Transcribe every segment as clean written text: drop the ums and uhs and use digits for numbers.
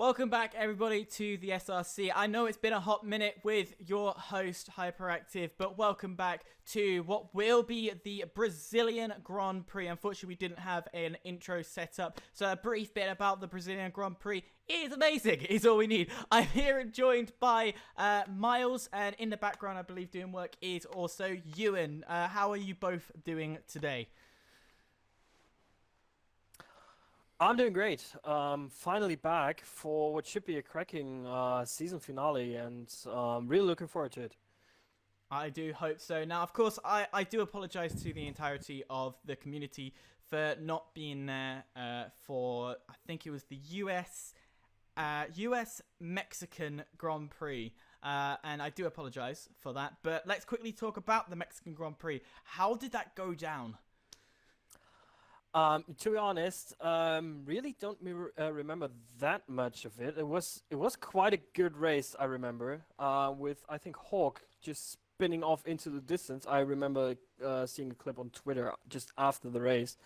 Welcome back, everybody, to the SRC. I know it's been a hot minute with your host, Hyperactive, but welcome back to what will be the Brazilian Grand Prix. Unfortunately, we didn't have an intro set up, so a brief bit about the Brazilian Grand Prix is amazing, is all we need. I'm here joined by Miles, and in the background, I believe, doing work is also Ewan. How are you both doing today? I'm doing great. Finally back for what should be a cracking season finale, and really looking forward to it. I do hope so. Now, of course, I do apologize to the entirety of the community for not being there for, I think it was the US Mexican Grand Prix. And I do apologize for that. But let's quickly talk about the Mexican Grand Prix. How did that go down? To be honest, really don't remember that much of it. It was quite a good race, I remember. With I think Hawk just spinning off into the distance. I remember seeing a clip on Twitter just after the race.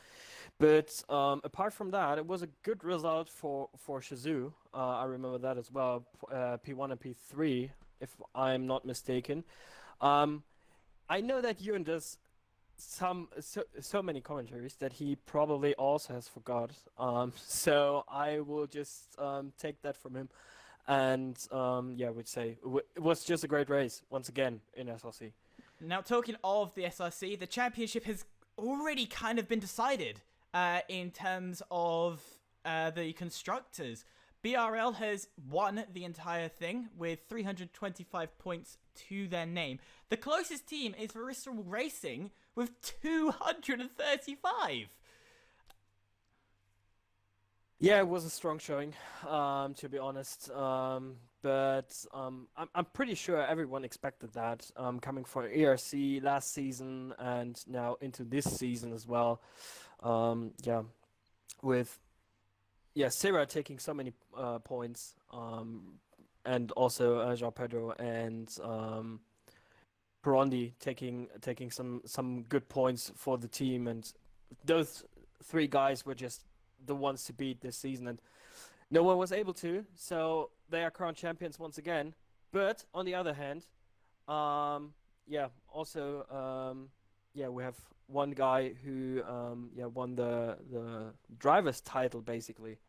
But apart from that, it was a good result for Shazoo. I remember that as well. P1 and P3, if I'm not mistaken. I know that Ewan does so many commentaries that he probably also has forgot. So I will just take that from him, and yeah, I would say it was just a great race once again in SRC. Now, talking of the SRC, the championship has already kind of been decided in terms of the constructors. BRL has won the entire thing with 325 points to their name. The closest team is Bristol Racing with 235. Yeah, it was a strong showing, to be honest. But I'm pretty sure everyone expected that, coming from ERC last season and now into this season as well. Yeah, with Sarah taking so many points, and also João Pedro and Perondi taking some good points for the team, and those three guys were just the ones to beat this season, and no one was able to. So they are crowned champions once again. But on the other hand, we have one guy who won the driver's title basically.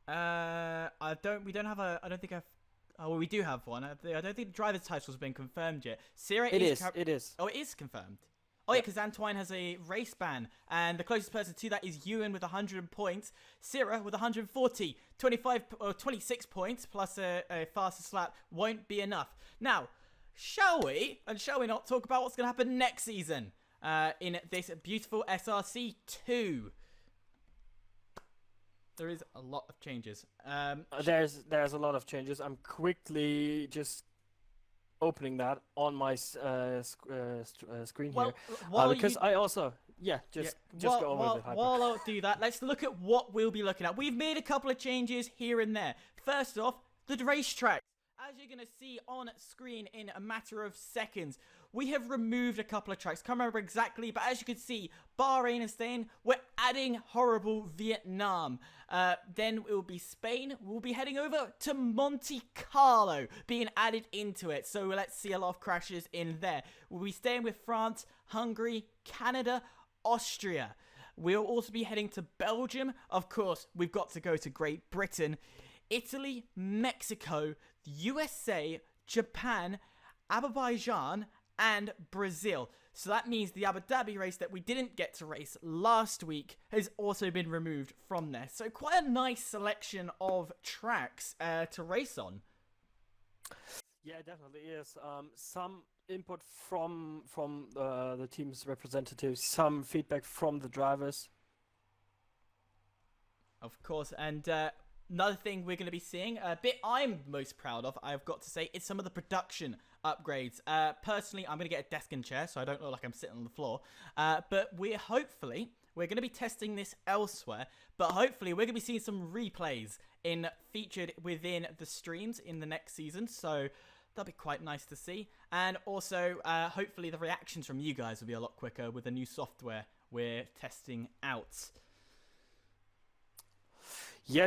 We don't have a. I don't think I've. Oh, well, we do have one. I don't think the driver's title's been confirmed yet. Sierra It is. Oh, it is confirmed. Oh, yeah, because Antoine has a race ban, and the closest person to that is Ewan with 100 points. Sierra with 140, 25 or 26 points plus a faster slap won't be enough. Now, shall we not talk about what's going to happen next season in this beautiful SRC 2? There is a lot of changes. There's a lot of changes. I'm quickly just opening that on my screen here, because I also just go over it. While I do that, let's look at what we'll be looking at. We've made a couple of changes here and there. First off, the racetrack. As you're going to see on screen in a matter of seconds, we have removed a couple of tracks. Can't remember exactly, but as you can see, Bahrain is staying. We're adding horrible Vietnam. Then it will be Spain. We'll be heading over to Monte Carlo, being added into it. So let's see a lot of crashes in there. We'll be staying with France, Hungary, Canada, Austria. We'll also be heading to Belgium. Of course, we've got to go to Great Britain, Italy, Mexico, the USA, Japan, Azerbaijan, and Brazil. So that means the Abu Dhabi race that we didn't get to race last week has also been removed from there. So quite a nice selection of tracks to race on. Yeah, it definitely is. Some input from the team's representatives, some feedback from the drivers. Of course, and another thing we're going to be seeing, a bit I'm most proud of, I've got to say, is some of the production upgrades. Personally, I'm going to get a desk and chair, so I don't look like I'm sitting on the floor. But we're going to be testing this elsewhere, but hopefully we're going to be seeing some replays featured within the streams in the next season, so that'll be quite nice to see. And also, hopefully the reactions from you guys will be a lot quicker with the new software we're testing out. Yeah,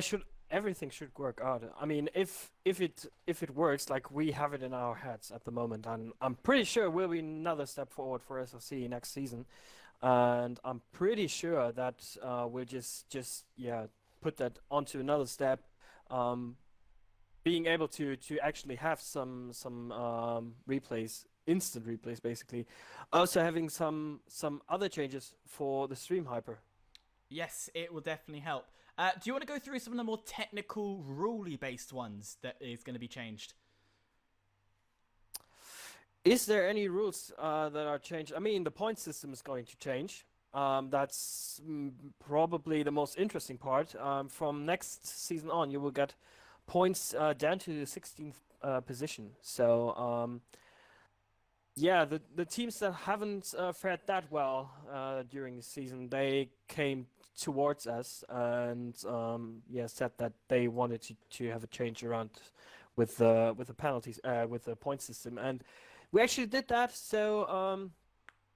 everything should work out. I mean, if it works like we have it in our heads at the moment, I'm pretty sure it will be another step forward for SLC next season, and I'm pretty sure that we'll just yeah put that onto another step. Um, Being able to actually have some replays, instant replays, basically. Also having some other changes for the stream hyper. Yes, it will definitely help. Do you want to go through some of the more technical, rule-based ones that is going to be changed? Is there any rules that are changed? I mean, the point system is going to change. That's probably the most interesting part. From next season on, you will get points down to the 16th position. So yeah, the teams that haven't fared that well during the season, they came towards us and yeah, said that they wanted to have a change around with the penalties with the point system, and we actually did that. So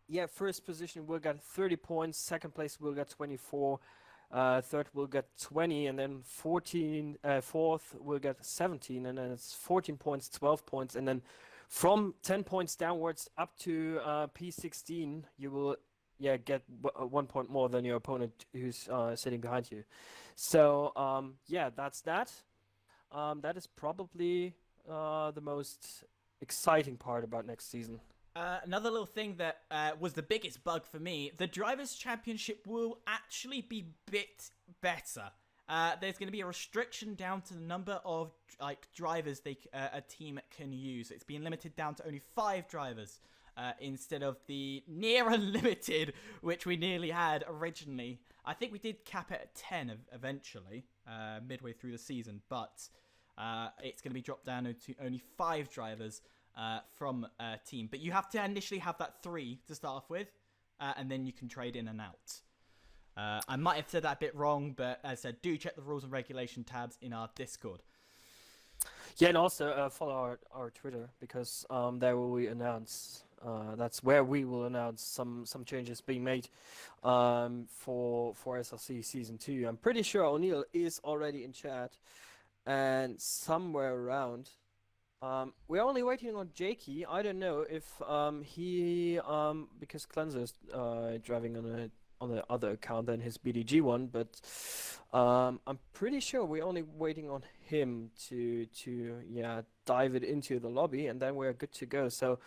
yeah, first position will get 30 points, second place will get 24, third will get 20, and then fourth will get 17, and then it's 14 points, 12 points, and then from 10 points downwards up to P16, you will get 1 point more than your opponent who's sitting behind you. So yeah, that's that. That is probably the most exciting part about next season. Another little thing that was the biggest bug for me, the Drivers' Championship will actually be a bit better. There's going to be a restriction down to the number of drivers a team can use. It's being limited down to only 5 drivers instead of the near unlimited, which we nearly had originally. I think we did cap it at 10 eventually, midway through the season, but it's going to be dropped down to only 5 drivers from a team. But you have to initially have that 3 to start off with, and then you can trade in and out. I might have said that a bit wrong, but as I said, do check the rules and regulation tabs in our Discord. Yeah, and also follow our Twitter, because there we announce. That's where we will announce some changes being made for SLC Season 2. I'm pretty sure O'Neill is already in chat, and somewhere around. We're only waiting on Jakey. I don't know if he because Cleanser is driving on the other account than his BDG one, but I'm pretty sure we're only waiting on him to dive it into the lobby, and then we're good to go. So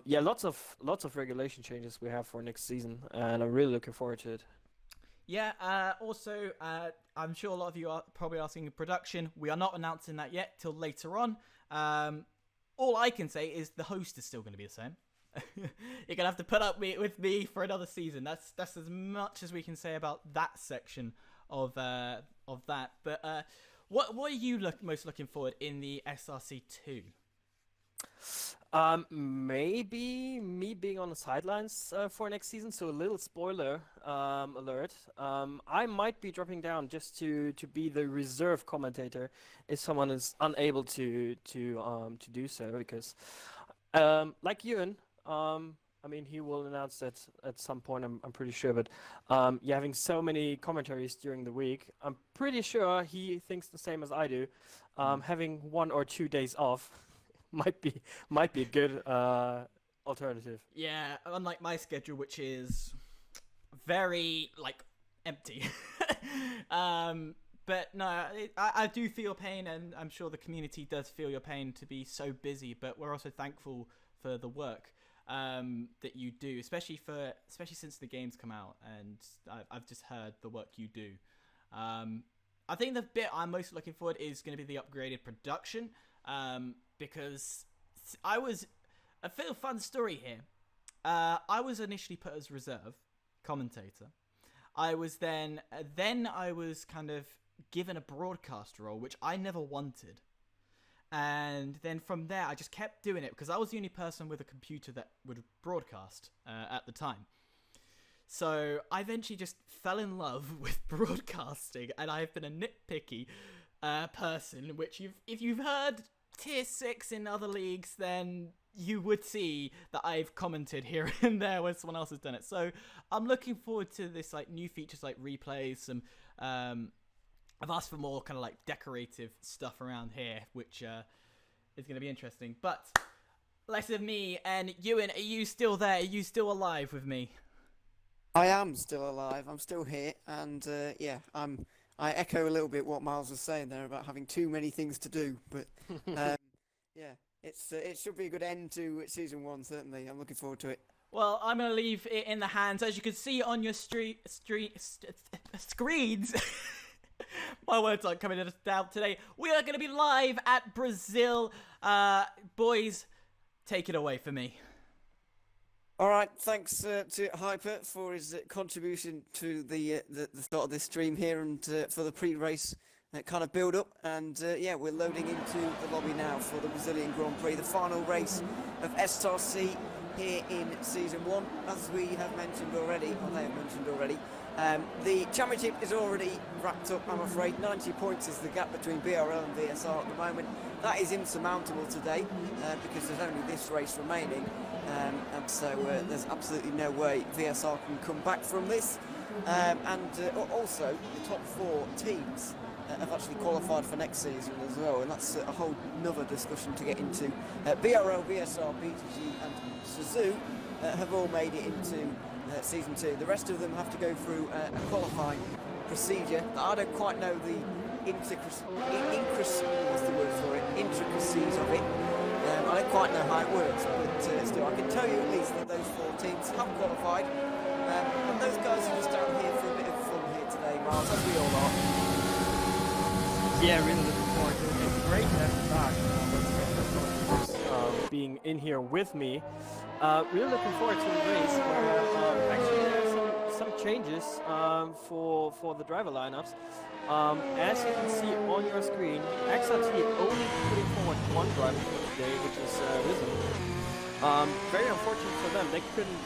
yeah, lots of regulation changes we have for next season, and I'm really looking forward to it. Yeah, also, I'm sure a lot of you are probably asking production. We are not announcing that yet till later on. All I can say is the host is still going to be the same. You're gonna have to put up with me for another season. That's as much as we can say about that section of that. But what are you most looking forward in the SRC 2? Maybe me being on the sidelines for next season. So a little spoiler alert. I might be dropping down just to be the reserve commentator if someone is unable to do so, because like Ewan. I mean, he will announce that at some point, I'm pretty sure, but yeah, having so many commentaries during the week, I'm pretty sure he thinks the same as I do. Having 1 or 2 days off might be a good alternative. Yeah, unlike my schedule, which is very empty. But no, I do feel pain, and I'm sure the community does feel your pain to be so busy. But we're also thankful for the work that you do, especially since the game's come out, and I've just heard the work you do. I think the bit I'm most looking forward is going to be the upgraded production, because a feel fun story here. I was initially put as reserve commentator. I was then I was kind of given a broadcast role, which I never wanted. And then from there, I just kept doing it because I was the only person with a computer that would broadcast at the time. So I eventually just fell in love with broadcasting, and I've been a nitpicky person, which if you've heard Tier 6 in other leagues, then you would see that I've commented here and there when someone else has done it. So I'm looking forward to this new features like replays, some I've asked for more kind of like decorative stuff around here, which is going to be interesting. But less of me, and Ewan, are you still there? Are you still alive with me? I am still alive. I'm still here, and yeah, I echo a little bit what Miles was saying there about having too many things to do. But yeah, it should be a good end to season one. Certainly, I'm looking forward to it. Well, I'm going to leave it in the hands, as you can see on your screens. My words aren't coming out today. We are going to be live at Brazil. Boys, take it away for me. All right, thanks to Hyper for his contribution to the start of this stream here and for the pre-race kind of build-up. And yeah, we're loading into the lobby now for the Brazilian Grand Prix, the final race of SRC here in Season 1. As we have mentioned already, or they have mentioned already, the championship is already wrapped up, I'm afraid. 90 points is the gap between BRL and VSR at the moment. That is insurmountable today because there's only this race remaining. And so there's absolutely no way VSR can come back from this. And also, the top 4 teams have actually qualified for next season as well, and that's a whole nother discussion to get into. BRL, VSR, BTG and Suzu have all made it into Season 2. The rest of them have to go through a qualifying procedure that I don't quite know the intricacies of it. I don't quite know how it works, but still, I can tell you at least that those 4 teams have qualified. And those guys are just out here for a bit of fun here today, Miles, as we all are. Yeah, really looking forward to it. It's great to have you back. Being in here with me. Really looking forward to the race where actually there's some changes for the driver lineups. As you can see on your screen, XRT only putting forward one driver for today, which is Risen. Very unfortunate for them. They couldn't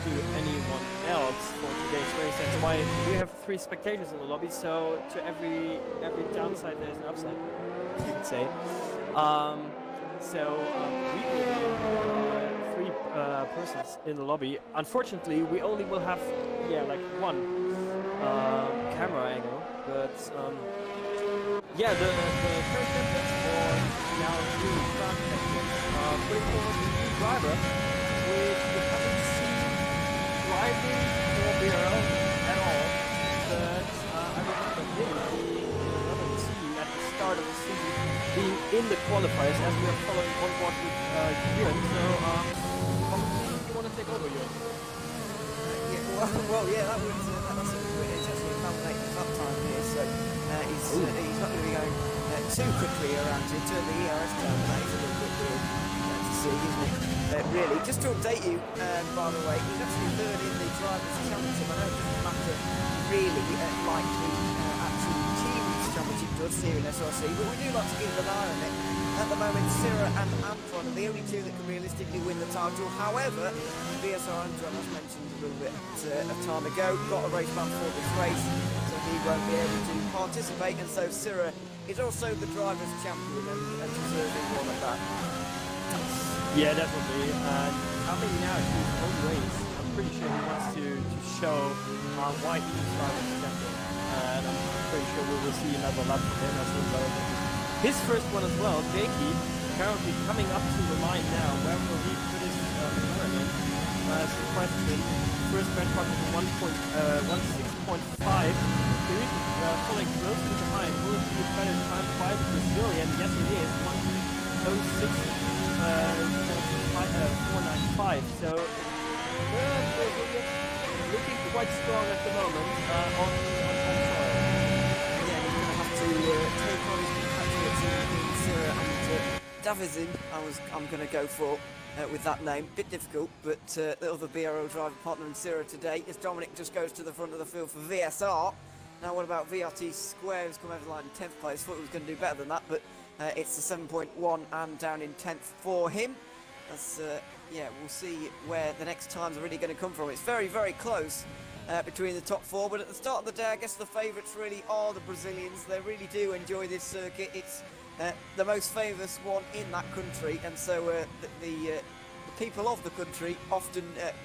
do anyone else for today's race. That's why we have 3 spectators in the lobby. So to every downside, there's an upside, you could say. We will be 3 persons in the lobby. Unfortunately, we only will have one camera angle, but the current templates for now 2 start sections putting forward the new driver, which we haven't seen driving for BRL at all. But I remember him being another team at the start of the season, being in the qualifiers as we are following on board with Ewan. So, you want to take over, Ewan? That's a good interesting nominate at that time here, so he's not going to be going too quickly around to turn the ERS down. That is a little bit weird to see, isn't it? Really, just to update you, by the way, he's actually third in the Drivers' Championship. I know it doesn't matter really like the actual Teams Championship does here in SRC, but we do like to keep an eye on it. At the moment, Syrah and Antoine are the only 2 that can realistically win the title. However, VSR Antoine, as mentioned a little bit of time ago, got a race ban for this race, so he won't be able to participate. And so Syrah is also the drivers' champion and deserving one at that. Yeah, definitely. And coming now to his own race, I'm pretty sure he wants to show why he's driving champion. And I'm pretty sure we will see another lap from him as well. His first one as well, Jakey, currently coming up to the line now. Where will he put his tournament? That's the question. First benchmark is 16.5. There is falling closely behind. Will it be a better time by the Brazilian? Yes, it is. 495. So, looking quite strong at the moment on soil. Yeah, he's going to have to take on his compatriots in Syrah and Davizin. I'm going to go for with that name. Bit difficult, but the other BRL driver partner in Syrah today is Dominic. Just goes to the front of the field for VSR. Now, what about VRT Square, who's come over the line in 10th place? Thought he was going to do better than that, but it's the 7.1 and down in 10th for him. That's we'll see where the next times are really going to come from. It's very, very close between the top 4, but at the start of the day, I guess the favourites really are the Brazilians. They really do enjoy this circuit. It's the most famous one in that country, and so the people of the country often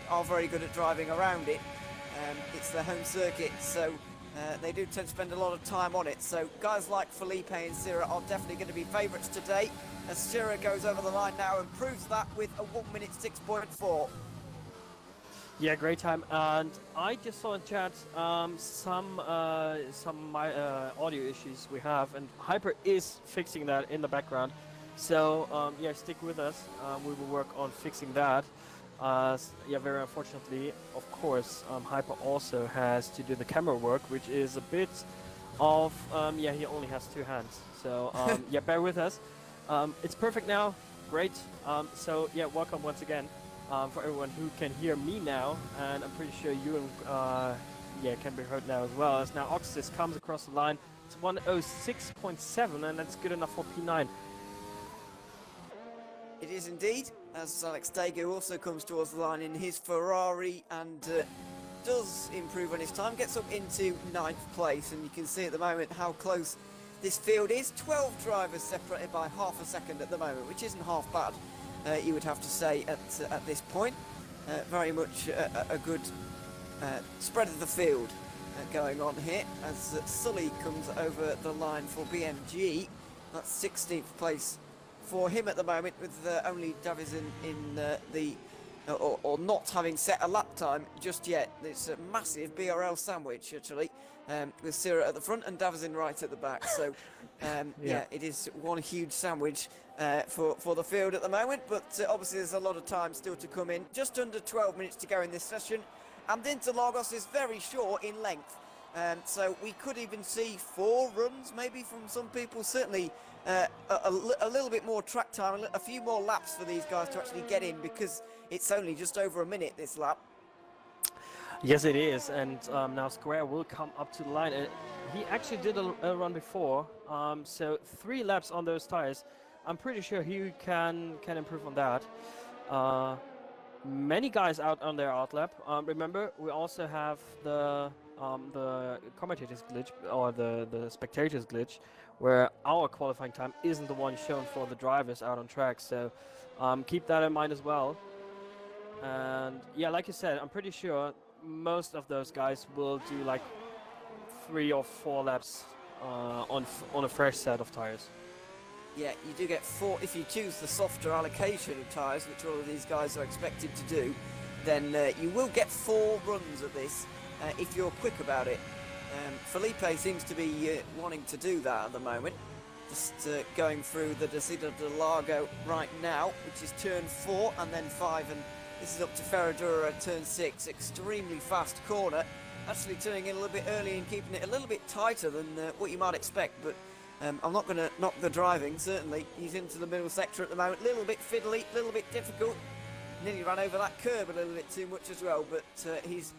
are very good at driving around it. It's their home circuit, so They do tend to spend a lot of time on it. So guys like Felipe and Sira are definitely going to be favourites today, as Sira goes over the line now and proves that with a 1 minute 6.4. Yeah, great time. And I just saw in chat some audio issues we have, and Hyper is fixing that in the background. So yeah, stick with us. We will work on fixing that. Yeah, very unfortunately, of course, Hyper also has to do the camera work, which is a bit of yeah, he only has 2 hands. So yeah, bear with us. It's perfect now. Great. So yeah, welcome once again. For everyone who can hear me now, and I'm pretty sure you yeah, can be heard now as well. As now Oxys comes across the line, it's 106.7, and that's good enough for P9. It is indeed, as Alex Dago also comes towards the line in his Ferrari and does improve on his time, gets up into 9th place, and you can see at the moment how close this field is. 12 drivers separated by half a second at the moment, which isn't half bad. You would have to say at this point. Very much a good spread of the field going on here, as Sully comes over the line for BMG. That's 16th place for him at the moment, with only Davison in the or not having set a lap time just yet. It's a massive BRL sandwich actually, with Sira at the front and Davison right at the back. So yeah, it is one huge sandwich for the field at the moment, but obviously there's a lot of time still to come in. Just under 12 minutes to go in this session, and Interlagos is very short in length. So we could even see 4 runs maybe from some people. Certainly a little bit more track time, a few more laps for these guys to actually get in, because it's only just over a minute this lap. Yes, it is, and now Square will come up to the line. He actually did a run before, so 3 laps on those tires. I'm pretty sure he can improve on that. Many guys out on their outlap. Remember, we also have the commentators glitch, or the spectators glitch, where our qualifying time isn't the one shown for the drivers out on track. So keep that in mind as well. And yeah, like you said, I'm pretty sure most of those guys will do like 3 or 4 laps on a fresh set of tires. Yeah, you do get 4 if you choose the softer allocation of tyres, which all of these guys are expected to do. Then you will get 4 runs at this if you're quick about it. Felipe seems to be wanting to do that at the moment. Just going through the Descida de Largo right now, which is turn 4 and then 5, and this is up to Ferradura at turn 6. Extremely fast corner. Actually turning in a little bit early and keeping it a little bit tighter than what you might expect, but I'm not going to knock the driving, certainly. He's into the middle sector at the moment. A little bit fiddly, a little bit difficult. Nearly ran over that curb a little bit too much as well, but he's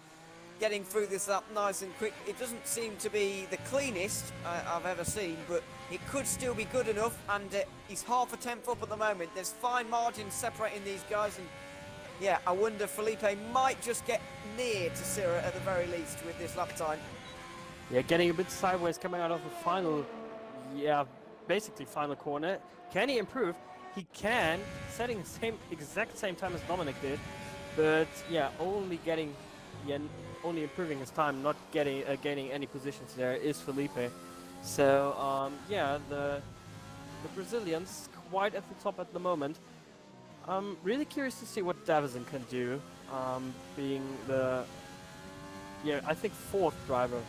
getting through this lap nice and quick. It doesn't seem to be the cleanest I've ever seen, but it could still be good enough, and he's half a tenth up at the moment. There's fine margins separating these guys, and yeah, I wonder Felipe might just get near to Sira at the very least with this lap time. Yeah, getting a bit sideways coming out of the final, yeah, basically final corner. Can he improve? He can, setting the exact same time as Dominic did, but yeah, only improving his time, not gaining any positions there is Felipe. So yeah, the Brazilians quite at the top at the moment. I'm really curious to see what Davison can do, being the, yeah, I think 5th driver,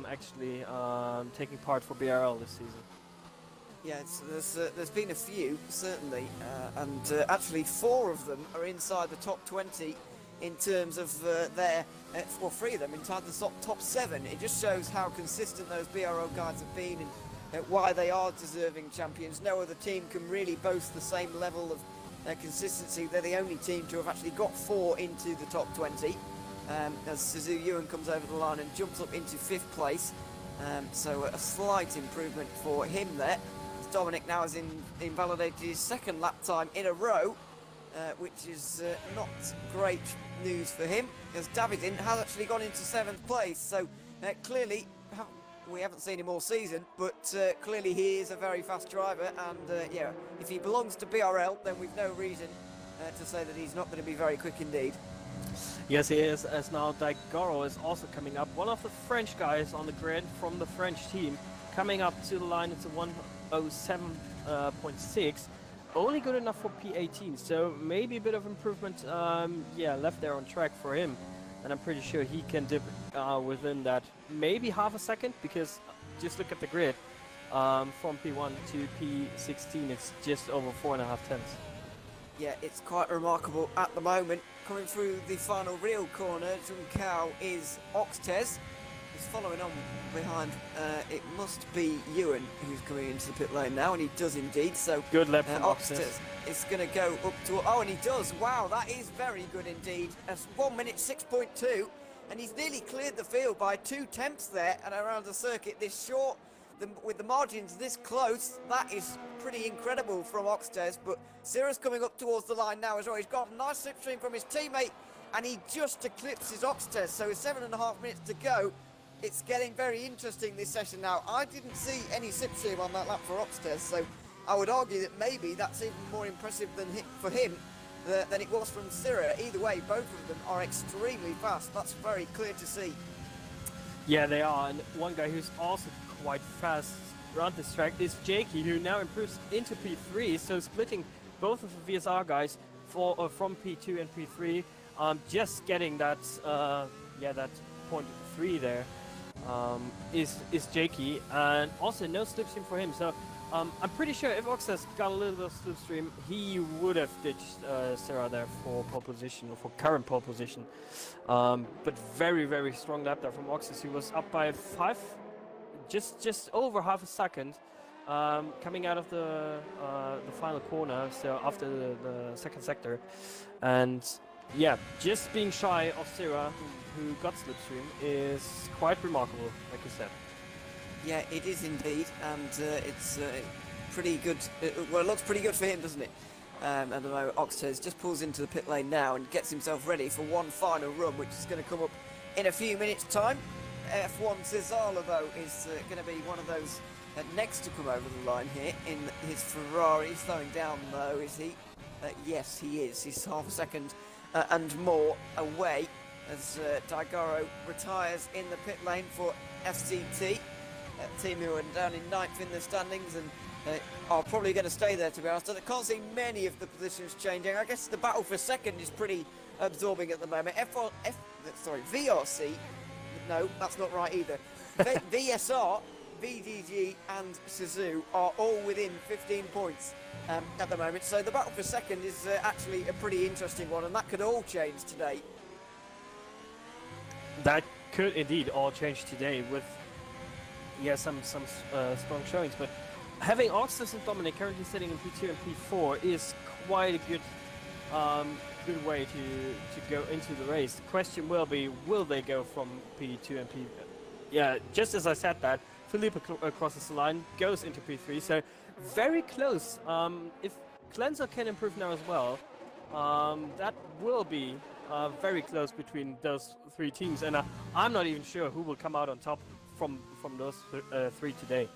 actually taking part for BRL this season. Yeah, there's been a few, certainly, and actually 4 of them are inside the top 20 in terms of their, well, 3 of them inside the top 7. It just shows how consistent those BRL guys have been, and why they are deserving champions. No other team can really boast the same level of consistency. They're the only team to have actually got 4 into the top 20. As Suzu Ewan comes over the line and jumps up into 5th place. So a slight improvement for him there. As Dominic now has invalidated his 2nd lap time in a row, which is not great news for him, as Davidin has actually gone into 7th place. So clearly, we haven't seen him all season, but clearly he is a very fast driver, and yeah, if he belongs to BRL, then we've no reason to say that he's not going to be very quick indeed. Yes, he is, as now Daigoro is also coming up. One of the French guys on the grid from the French team coming up to the line. It's a 107.6. Only good enough for P18, so maybe a bit of improvement, yeah, left there on track for him. And I'm pretty sure he can dip within that maybe half a second, because just look at the grid. From P1 to P16, it's just over 4.5 tenths. Yeah, it's quite remarkable at the moment. Coming through the final real corner, Junkao is Oxtez. He's following on behind. It must be Ewan who's coming into the pit lane now, and he does indeed. So good lap from Oxtez is going to go up to. Oh, and he does. Wow, that is very good indeed. That's 1 minute 6.2, and he's nearly cleared the field by 2 tenths there, and around the circuit this short. With the margins this close, that is pretty incredible from Oxtez. But Sira's coming up towards the line now as well. He's got a nice slipstream from his teammate, and he just eclipses Oxtez. So with 7.5 minutes to go, it's getting very interesting this session now. I didn't see any slipstream on that lap for Oxtez, so I would argue that maybe that's even more impressive for him than it was from Sira. Either way, both of them are extremely fast. That's very clear to see. Yeah, they are. And one guy who's also quite fast around this track is Jakey, who now improves into P3, so splitting both of the VSR guys from P2 and P3, just getting that that 0.3 there is Jakey, and also no slipstream for him. So I'm pretty sure if Oxtez got a little bit of slipstream, he would have ditched Sarah there for pole position, or for current pole position. But very, very strong lap there from Oxtez. He was up by 5. Just over half a second, coming out of the final corner, so after the second sector, and yeah, just being shy of Sira, who got slipstream, is quite remarkable, like you said. Yeah, it is indeed, and it's pretty good. Well, it looks pretty good for him, doesn't it? At the moment, Oxtez just pulls into the pit lane now and gets himself ready for one final run, which is going to come up in a few minutes' time. F1 Zizala, though, is going to be one of those next to come over the line here in his Ferrari. Slowing down, though, is he? Yes, he is. He's half a second and more away as Daigoro retires in the pit lane for FCT. Team who are down in 9th in the standings and are probably going to stay there, to be honest. I can't see many of the positions changing. I guess the battle for second is pretty absorbing at the moment. VRC. No, that's not right either. VSR, VDG and Suzu are all within 15 points at the moment. So the battle for second is actually a pretty interesting one, and that could all change today. That could indeed all change today with some strong showings. But having Oxtez and Dominic currently sitting in P2 and P4 is quite a good way to go into the race. The question will be, will they go from P2 and P... Yeah, just as I said that, Felipe crosses the line, goes into P3, so very close. If Cleanser can improve now as well, that will be very close between those 3 teams, and I'm not even sure who will come out on top from those 3 today.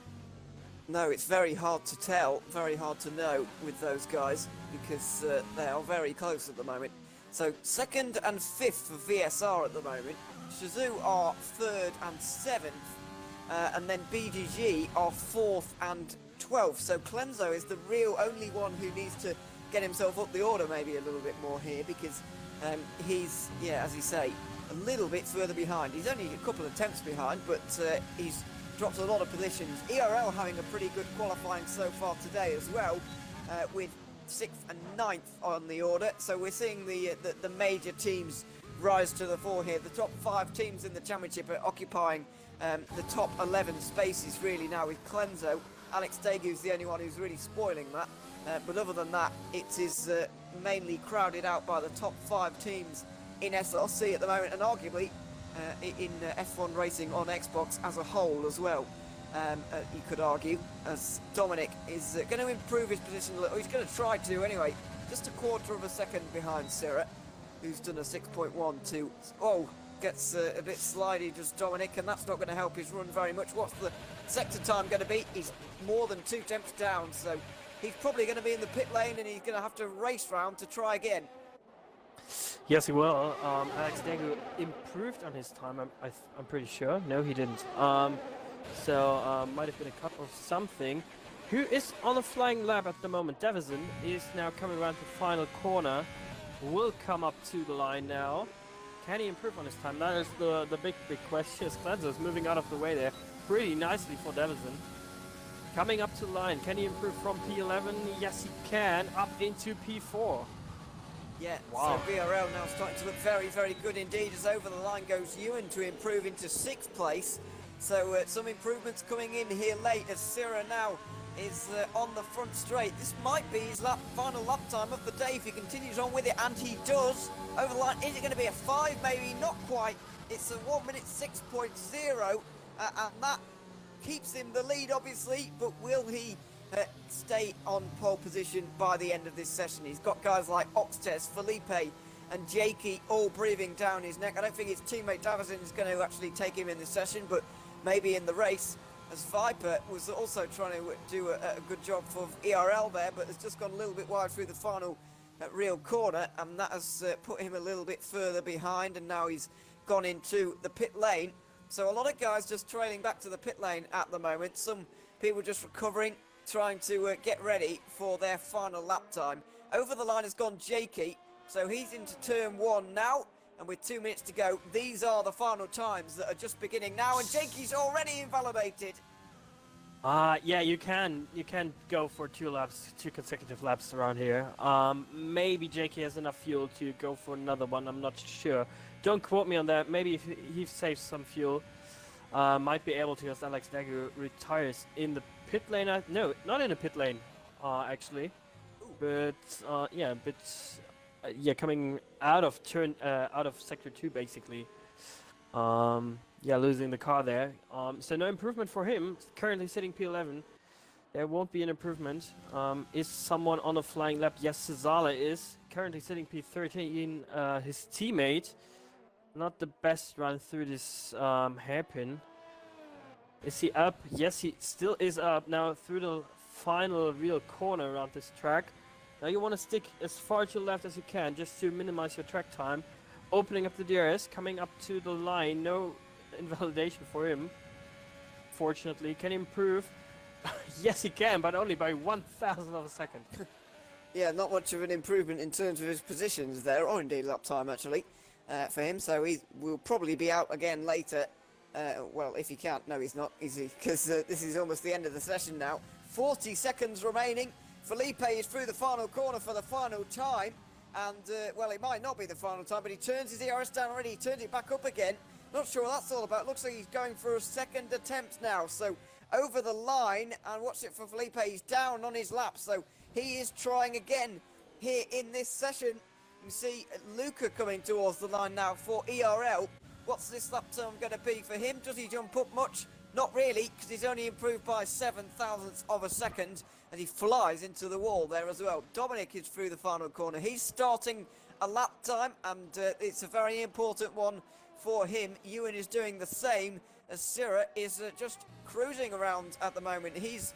No, it's very hard to tell, very hard to know with those guys, because they are very close at the moment. So 2nd and 5th for VSR at the moment. Shizou are 3rd and 7th, and then BGG are 4th and 12th. So Clenzo is the real only one who needs to get himself up the order maybe a little bit more here, because he's, as you say, a little bit further behind. He's only a couple of tenths behind, but he's dropped a lot of positions. ERL having a pretty good qualifying so far today as well, with 6th and 9th on the order. So we're seeing the major teams rise to the fore here. The top 5 teams in the championship are occupying the top 11 spaces really now, with Clenzo. Alex Degu's the only one who's really spoiling that. But other than that, it is mainly crowded out by the top 5 teams in SRC at the moment, and arguably in F1 racing on Xbox as a whole as well. You could argue, as Dominic is going to improve his position a little. He's going to try to anyway. Just a quarter of a second behind Sira, who's done a 6.12. Oh, gets a bit slidey, does Dominic, and that's not going to help his run very much. What's the sector time going to be? He's more than 2 tenths down, so he's probably going to be in the pit lane, and he's going to have to race round to try again. Yes, he will. Alex Dagu improved on his time. I'm pretty sure. No, he didn't. Might have been a cut or something. Who is on a flying lap at the moment? Davison is now coming around the final corner. Will come up to the line now. Can he improve on his time? That is the big question. Spencer's moving out of the way there pretty nicely for Davison. Coming up to the line. Can he improve from P11? Yes, he can. Up into P4. Yeah, Wow. so BRL now starting to look very, very good indeed as over the line goes Ewan to improve into 6th place. So some improvements coming in here late as Sira now is on the front straight. This might be his final lap time of the day if he continues on with it, and he does. Over the line, is it going to be a 5? Maybe not quite. It's a 1 minute 6.0, and that keeps him the lead obviously, but will he stay on pole position by the end of this session? He's got guys like Oxtes, Felipe and Jakey all breathing down his neck. I don't think his teammate Davison is going to actually take him in this session, but maybe in the race, as Viper was also trying to do a good job for ERL there, but has just gone a little bit wide through the final real corner, and that has put him a little bit further behind, and now he's gone into the pit lane. So a lot of guys just trailing back to the pit lane at the moment. Some people just recovering, trying to get ready for their final lap time. Over the line has gone Jakey, so he's into turn 1 now, and with 2 minutes to go, these are the final times that are just beginning now, and Jakey's already invalidated. Yeah, you can go for 2 consecutive laps around here. Maybe Jakey has enough fuel to go for another one, I'm not sure. Don't quote me on that. Maybe if he saves some fuel, might be able to, as Alex Dagu retires in the pit lane. No, not in the pit lane, actually. But coming out of sector 2 basically. Losing the car there. So no improvement for him. Currently sitting P11. There won't be an improvement. Is someone on a flying lap? Yes, Cesala is. Currently sitting P13. His teammate. Not the best run through this hairpin. Is he up? Yes, he still is up. Now through the final real corner around this track. Now you want to stick as far to the left as you can just to minimize your track time. Opening up the DRS, coming up to the line. No invalidation for him. Fortunately, can he improve? Yes, he can, but only by 1,000 of a second. Yeah, not much of an improvement in terms of his positions there, or indeed lap time actually, for him. So he will probably be out again later. Well, if he can't, no, he's not, is he? Because this is almost the end of the session now. 40 seconds remaining. Felipe is through the final corner for the final time. And, well, it might not be the final time, but he turns his ERS down already. He turns it back up again. Not sure what that's all about. Looks like he's going for a second attempt now. So, over the line, and watch it for Felipe. He's down on his lap, so he is trying again here in this session. You see Luca coming towards the line now for ERL. What's this lap time going to be for him? Does he jump up much? Not really, because he's only improved by 0.07 of a second, and he flies into the wall there as well. Dominic is through the final corner. He's starting a lap time, and it's a very important one for him. Ewan is doing the same, as Sira is just cruising around at the moment. He's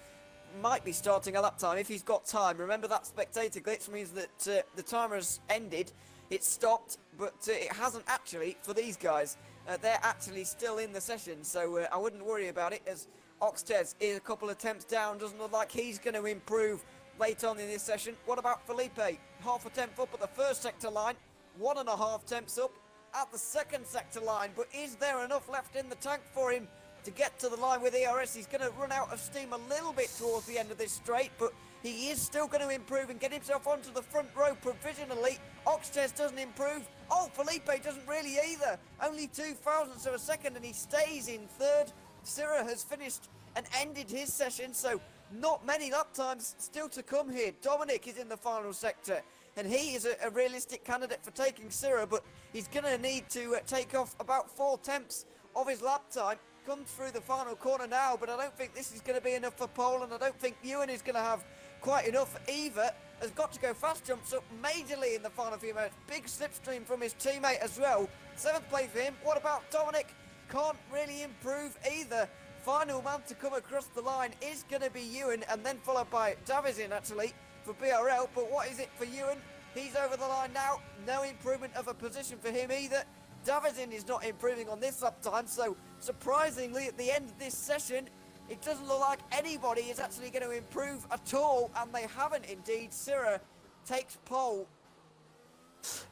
might be starting a lap time if he's got time. Remember that spectator glitch means that the timer has ended. It stopped, but it hasn't actually for these guys. They're actually still in the session, so I wouldn't worry about it, as Oxtes is a couple attempts down. Doesn't look like he's going to improve late on in this session. What about Felipe? Half a temp up at the first sector line, 1.5 temps up at the second sector line, but is there enough left in the tank for him to get to the line with ERS? He's going to run out of steam a little bit towards the end of this straight, but he is still going to improve and get himself onto the front row provisionally. Oxtes doesn't improve. Oh, Felipe doesn't really either. Only 0.02 of a second, and he stays in third. Sira has finished and ended his session, so not many lap times still to come here. Dominic is in the final sector, and he is a realistic candidate for taking Sira, but he's going to need to take off about 4 temps of his lap time. Comes through the final corner now, but I don't think this is going to be enough for pole, and I don't think Ewan is going to have quite enough either. Has got to go fast, jumps up majorly in the final few minutes. Big slipstream from his teammate as well. 7th place for him. What about Dominic? Can't really improve either. Final man to come across the line is going to be Ewan, and then followed by Davison actually for BRL. But what is it for Ewan? He's over the line now. No improvement of a position for him either. Davison is not improving on this lap time, so surprisingly at the end of this session, it doesn't look like anybody is actually going to improve at all, and they haven't indeed. Syrah takes pole.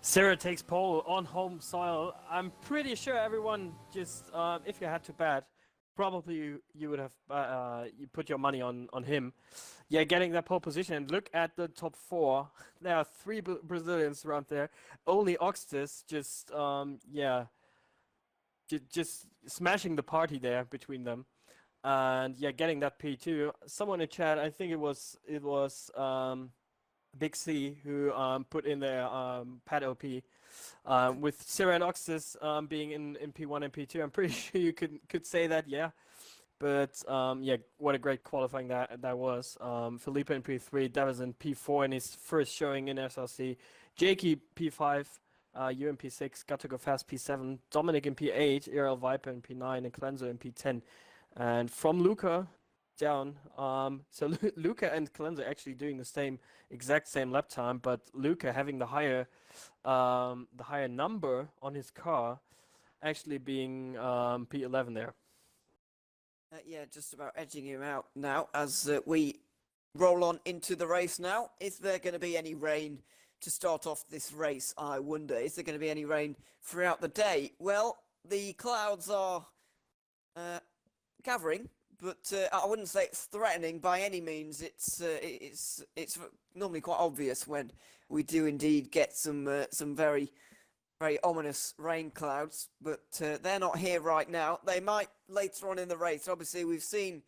Sarah takes pole on home soil. I'm pretty sure everyone just, if you had to bet, probably you would have you put your money on him. Yeah, getting that pole position. And look at the top 4. There are 3 Brazilians around there. Only Oxtis just just smashing the party there between them. And yeah, getting that P2. Someone in chat, I think it was Big C who put in their pad OP with Syrah and Oxtis being in P1 and P2. I'm pretty sure you could say that, yeah. But yeah, what a great qualifying that was. Felipe in P3, Davison P4 in his first showing in SRC, Jakey P5, you in P6, Got to Go Fast P7, Dominic in P8, Ariel Viper in P9, and Cleanser in P10. And from Luca down, so Luca and Cleanser actually doing the exact same lap time, but Luca having the higher number on his car, actually being P11 there. Yeah, just about edging him out now as we roll on into the race now. Is there going to be any rain to start off this race, I wonder? Is there going to be any rain throughout the day? Well, the clouds are gathering, but I wouldn't say it's threatening by any means. It's normally quite obvious when we do indeed get some very ominous rain clouds, but they're not here right now. They might later on in the race. Obviously, we've seen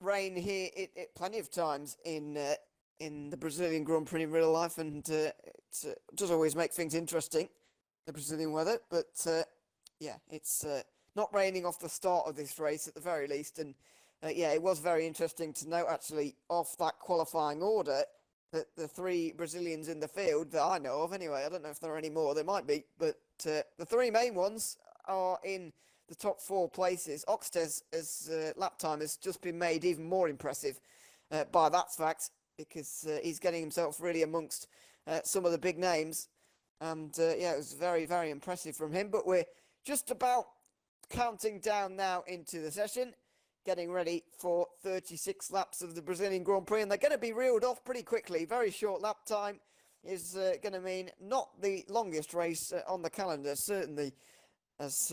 rain here plenty of times in the Brazilian Grand Prix in real life, and it does always make things interesting, the Brazilian weather. But yeah, it's not raining off the start of this race at the very least. And yeah, it was very interesting to note actually off that qualifying order that the 3 Brazilians in the field that I know of anyway, I don't know if there are any more, there might be, but the 3 main ones are in the top 4 places. Oxtes' lap time has just been made even more impressive by that fact, because he's getting himself really amongst some of the big names, and yeah, it was very, very impressive from him. But we're just about counting down now into the session, getting ready for 36 laps of the Brazilian Grand Prix, and they're going to be reeled off pretty quickly. Very short lap time is going to mean not the longest race on the calendar, certainly, as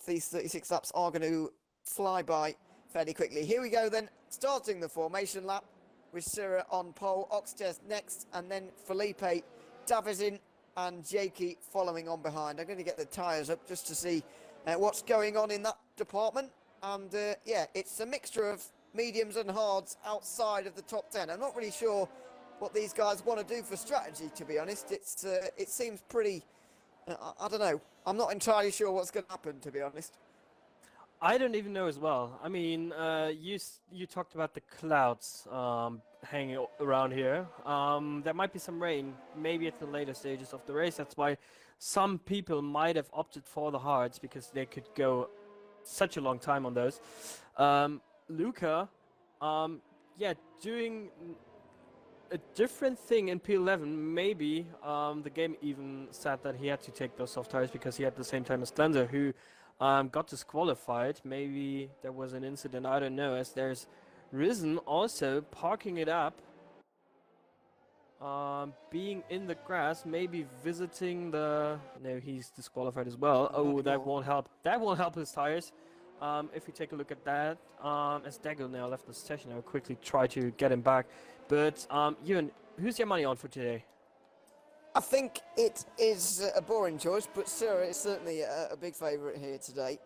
these 36 laps are going to fly by fairly quickly. Here we go then, starting the formation lap with Syrah on pole, Oxtes next, and then Felipe, Davison and Jakey following on behind. I'm going to get the tyres up just to see what's going on in that department. And yeah, it's a mixture of mediums and hards outside of the top 10. I'm not really sure what these guys want to do for strategy, to be honest. It seems pretty, I don't know. I'm not entirely sure what's going to happen, to be honest. I don't even know as well. I mean, you talked about the clouds hanging around here. There might be some rain, maybe at the later stages of the race. That's why some people might have opted for the hards, because they could go such a long time on those. Luca, yeah, doing a different thing in P11. Maybe the game even said that he had to take those soft tires because he had the same time as Cleanser, who got disqualified. Maybe there was an incident, I don't know, as there's Risen also parking it up, being in the grass, maybe visiting the... No, he's disqualified as well. Oh, that won't help. That won't help his tires. If we take a look at that, as Dago now left the session, I'll quickly try to get him back. But, Ewan, who's your money on for today? I think it is a boring choice, but Syrah is certainly a big favourite here today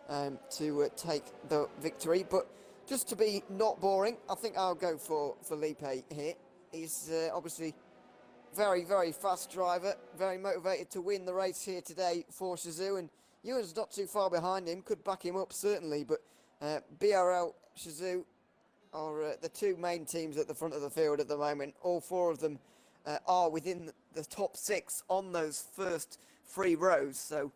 to take the victory. But just to be not boring, I think I'll go for Felipe here. He's obviously very, very fast driver, very motivated to win the race here today for Shazoo, and Ewan's not too far behind him, could back him up certainly, but BRL, Shazoo are the 2 main teams at the front of the field at the moment. All 4 of them are within the top 6 on those first 3 rows, so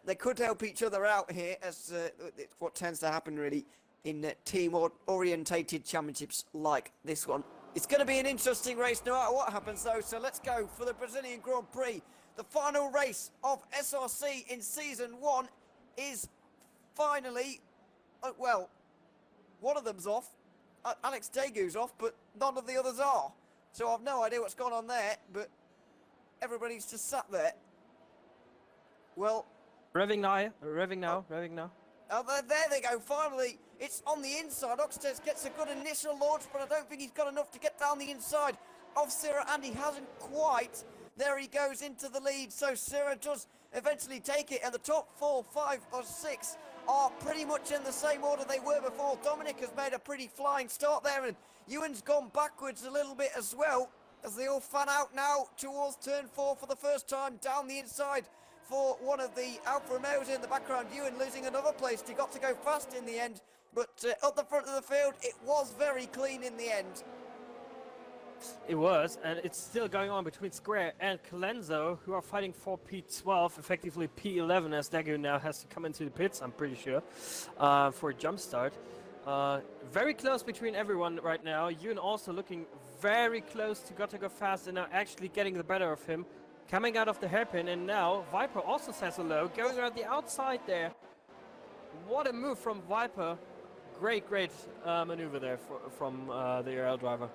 they could help each other out here, as it's what tends to happen really in team-orientated championships like this one. It's going to be an interesting race no matter what happens, though. So let's go for the Brazilian Grand Prix. The final race of SRC in Season 1 is finally, well, one of them's off. Alex Dagu's off, but none of the others are. So I've no idea what's gone on there, but everybody's just sat there. Well... Revving now. Oh, there they go, finally. It's on the inside. Oxtes gets a good initial launch, but I don't think he's got enough to get down the inside of Sierra, and he hasn't quite. There he goes into the lead, so Sierra does eventually take it, and the top 4, 5 or 6 are pretty much in the same order they were before. Dominic has made a pretty flying start there, and Ewan's gone backwards a little bit as well, as they all fan out now towards turn 4 for the first time, down the inside for one of the Alfa Romeos in the background. Ewan losing another place. He got to go fast in the end, but up the front of the field, it was very clean in the end. It was, and it's still going on between Square and Colenso, who are fighting for P12, effectively P11, as Dagu now has to come into the pits, I'm pretty sure, for a jump start. Very close between everyone right now. Ewan also looking very close to Gotta Go Fast, and now actually getting the better of him. Coming out of the hairpin, and now Viper also says hello, going around the outside there. What a move from Viper. Great maneuver there from the RL driver.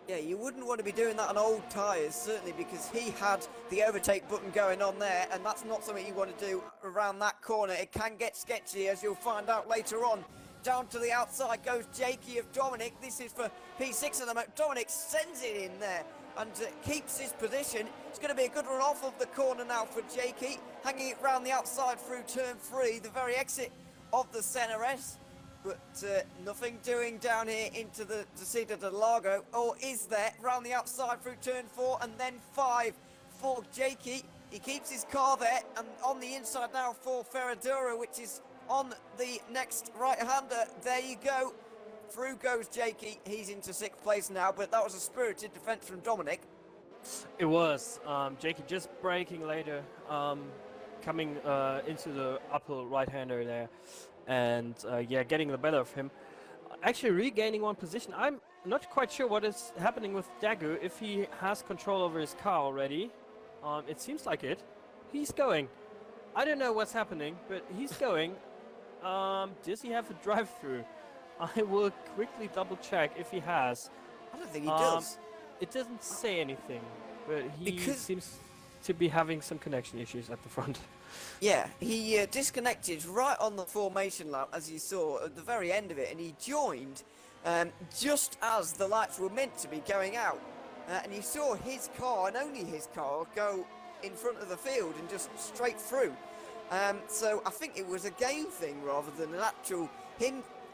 Yeah, you wouldn't want to be doing that on old tyres, certainly, because he had the overtake button going on there, and that's not something you want to do around that corner. It can get sketchy, as you'll find out later on. Down to the outside goes Jakey of Dominic. This is for P6 at the moment. Dominic sends it in there and keeps his position. It's going to be a good run off of the corner now for Jakey, hanging it round the outside through turn 3, the very exit of the SRC. But nothing doing down here into the Cita del Lago, or is there? Round the outside through turn 4 and then 5 for Jakey. He keeps his car there, and on the inside now for Ferradura, which is on the next right-hander. There you go. Through goes Jakey. He's into 6th place now, but that was a spirited defence from Dominic. It was. Jakey just braking later, coming into the upper right-hander there. And yeah, getting the better of him. Actually regaining one position. I'm not quite sure what is happening with Dagu, if he has control over his car already. It seems like it. He's going. I don't know what's happening, but he's going. Does he have a drive-through? I will quickly double check if he has. I don't think he does. It doesn't say anything, but he seems to be having some connection issues at the front. Yeah, he disconnected right on the formation lap, as you saw at the very end of it, and he joined just as the lights were meant to be going out. And you saw his car, and only his car, go in front of the field and just straight through. So I think it was a game thing rather than an actual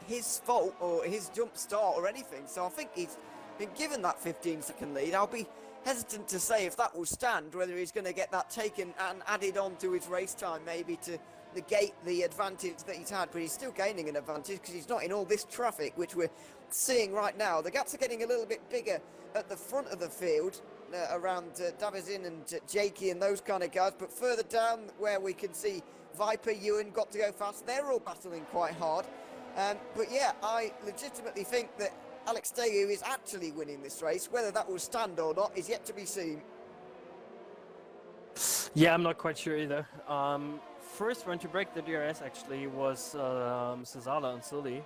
his fault or his jump start or anything. So I think he's been given that 15-second lead. I'll be hesitant to say if that will stand, whether he's going to get that taken and added on to his race time, maybe to negate the advantage that he's had, but he's still gaining an advantage because he's not in all this traffic, which we're seeing right now. The gaps are getting a little bit bigger at the front of the field, around Davizin and Jakey and those kind of guys, but further down where we can see Viper, Ewan, Got to Go Fast, they're all battling quite hard. But yeah, I legitimately think that Alex Dagu is actually winning this race. Whether that will stand or not is yet to be seen. Yeah, I'm not quite sure either. First one to break the DRS actually was Cesala and Sully,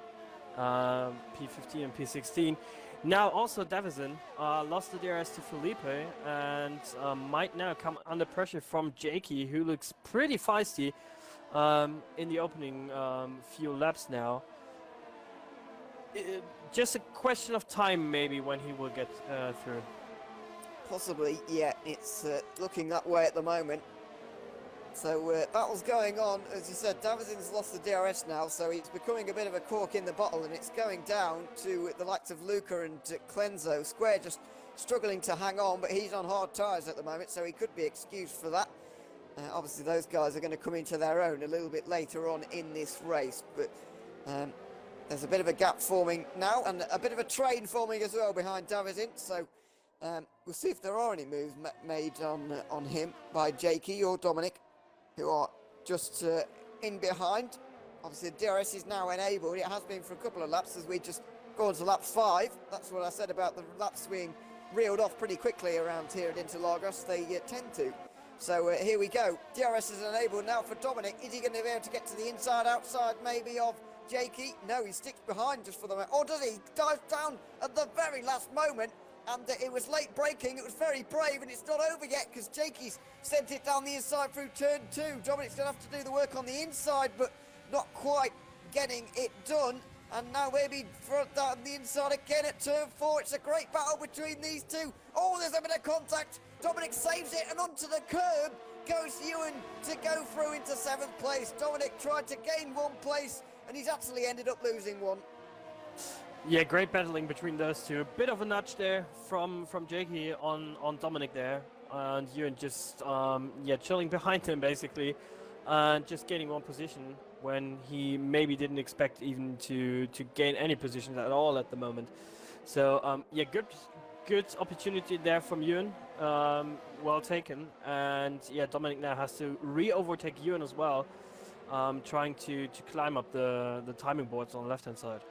P15 and P16. Now also Davison lost the DRS to Felipe and might now come under pressure from Jakey, who looks pretty feisty in the opening few laps now. Just a question of time, maybe, when he will get through. Possibly, yeah. It's looking that way at the moment. So battle's going on. As you said, Davizin's lost the DRS now, so he's becoming a bit of a cork in the bottle, and it's going down to the likes of Luca and Clenzo. Square just struggling to hang on, but he's on hard tyres at the moment, so he could be excused for that. Obviously, those guys are going to come into their own a little bit later on in this race, but there's a bit of a gap forming now, and a bit of a train forming as well behind Davizin, so we'll see if there are any moves made on him by Jakey or Dominic, who are just in behind. Obviously, the DRS is now enabled. It has been for a couple of laps, as we just Go on to lap 5. That's what I said about the laps being reeled off pretty quickly around here at Interlagos. They tend to. So here we go. DRS is enabled now for Dominic. Is he going to be able to get to the inside, outside maybe of Jakey? No, he sticks behind just for the moment. Or does he? Dives down at the very last moment. And it was late braking. It was very brave, and it's not over yet because Jakey's sent it down the inside through turn 2. Dominic's going to have to do the work on the inside, but not quite getting it done. And now maybe front down the inside again at turn 4. It's a great battle between these two. Oh, there's a bit of contact. Dominic saves it, and onto the curb goes Ewan to go through into 7th place. Dominic tried to gain 1 place, and he's actually ended up losing 1. Yeah, great battling between those two. A bit of a nudge there from Jakey on Dominic there, and Ewan just chilling behind him basically, and just gaining 1 position when he maybe didn't expect even to gain any positions at all at the moment. So good opportunity there from Ewan, well taken, and yeah, Dominic now has to re-overtake Ewan as well, trying to climb up the timing boards on the left hand side.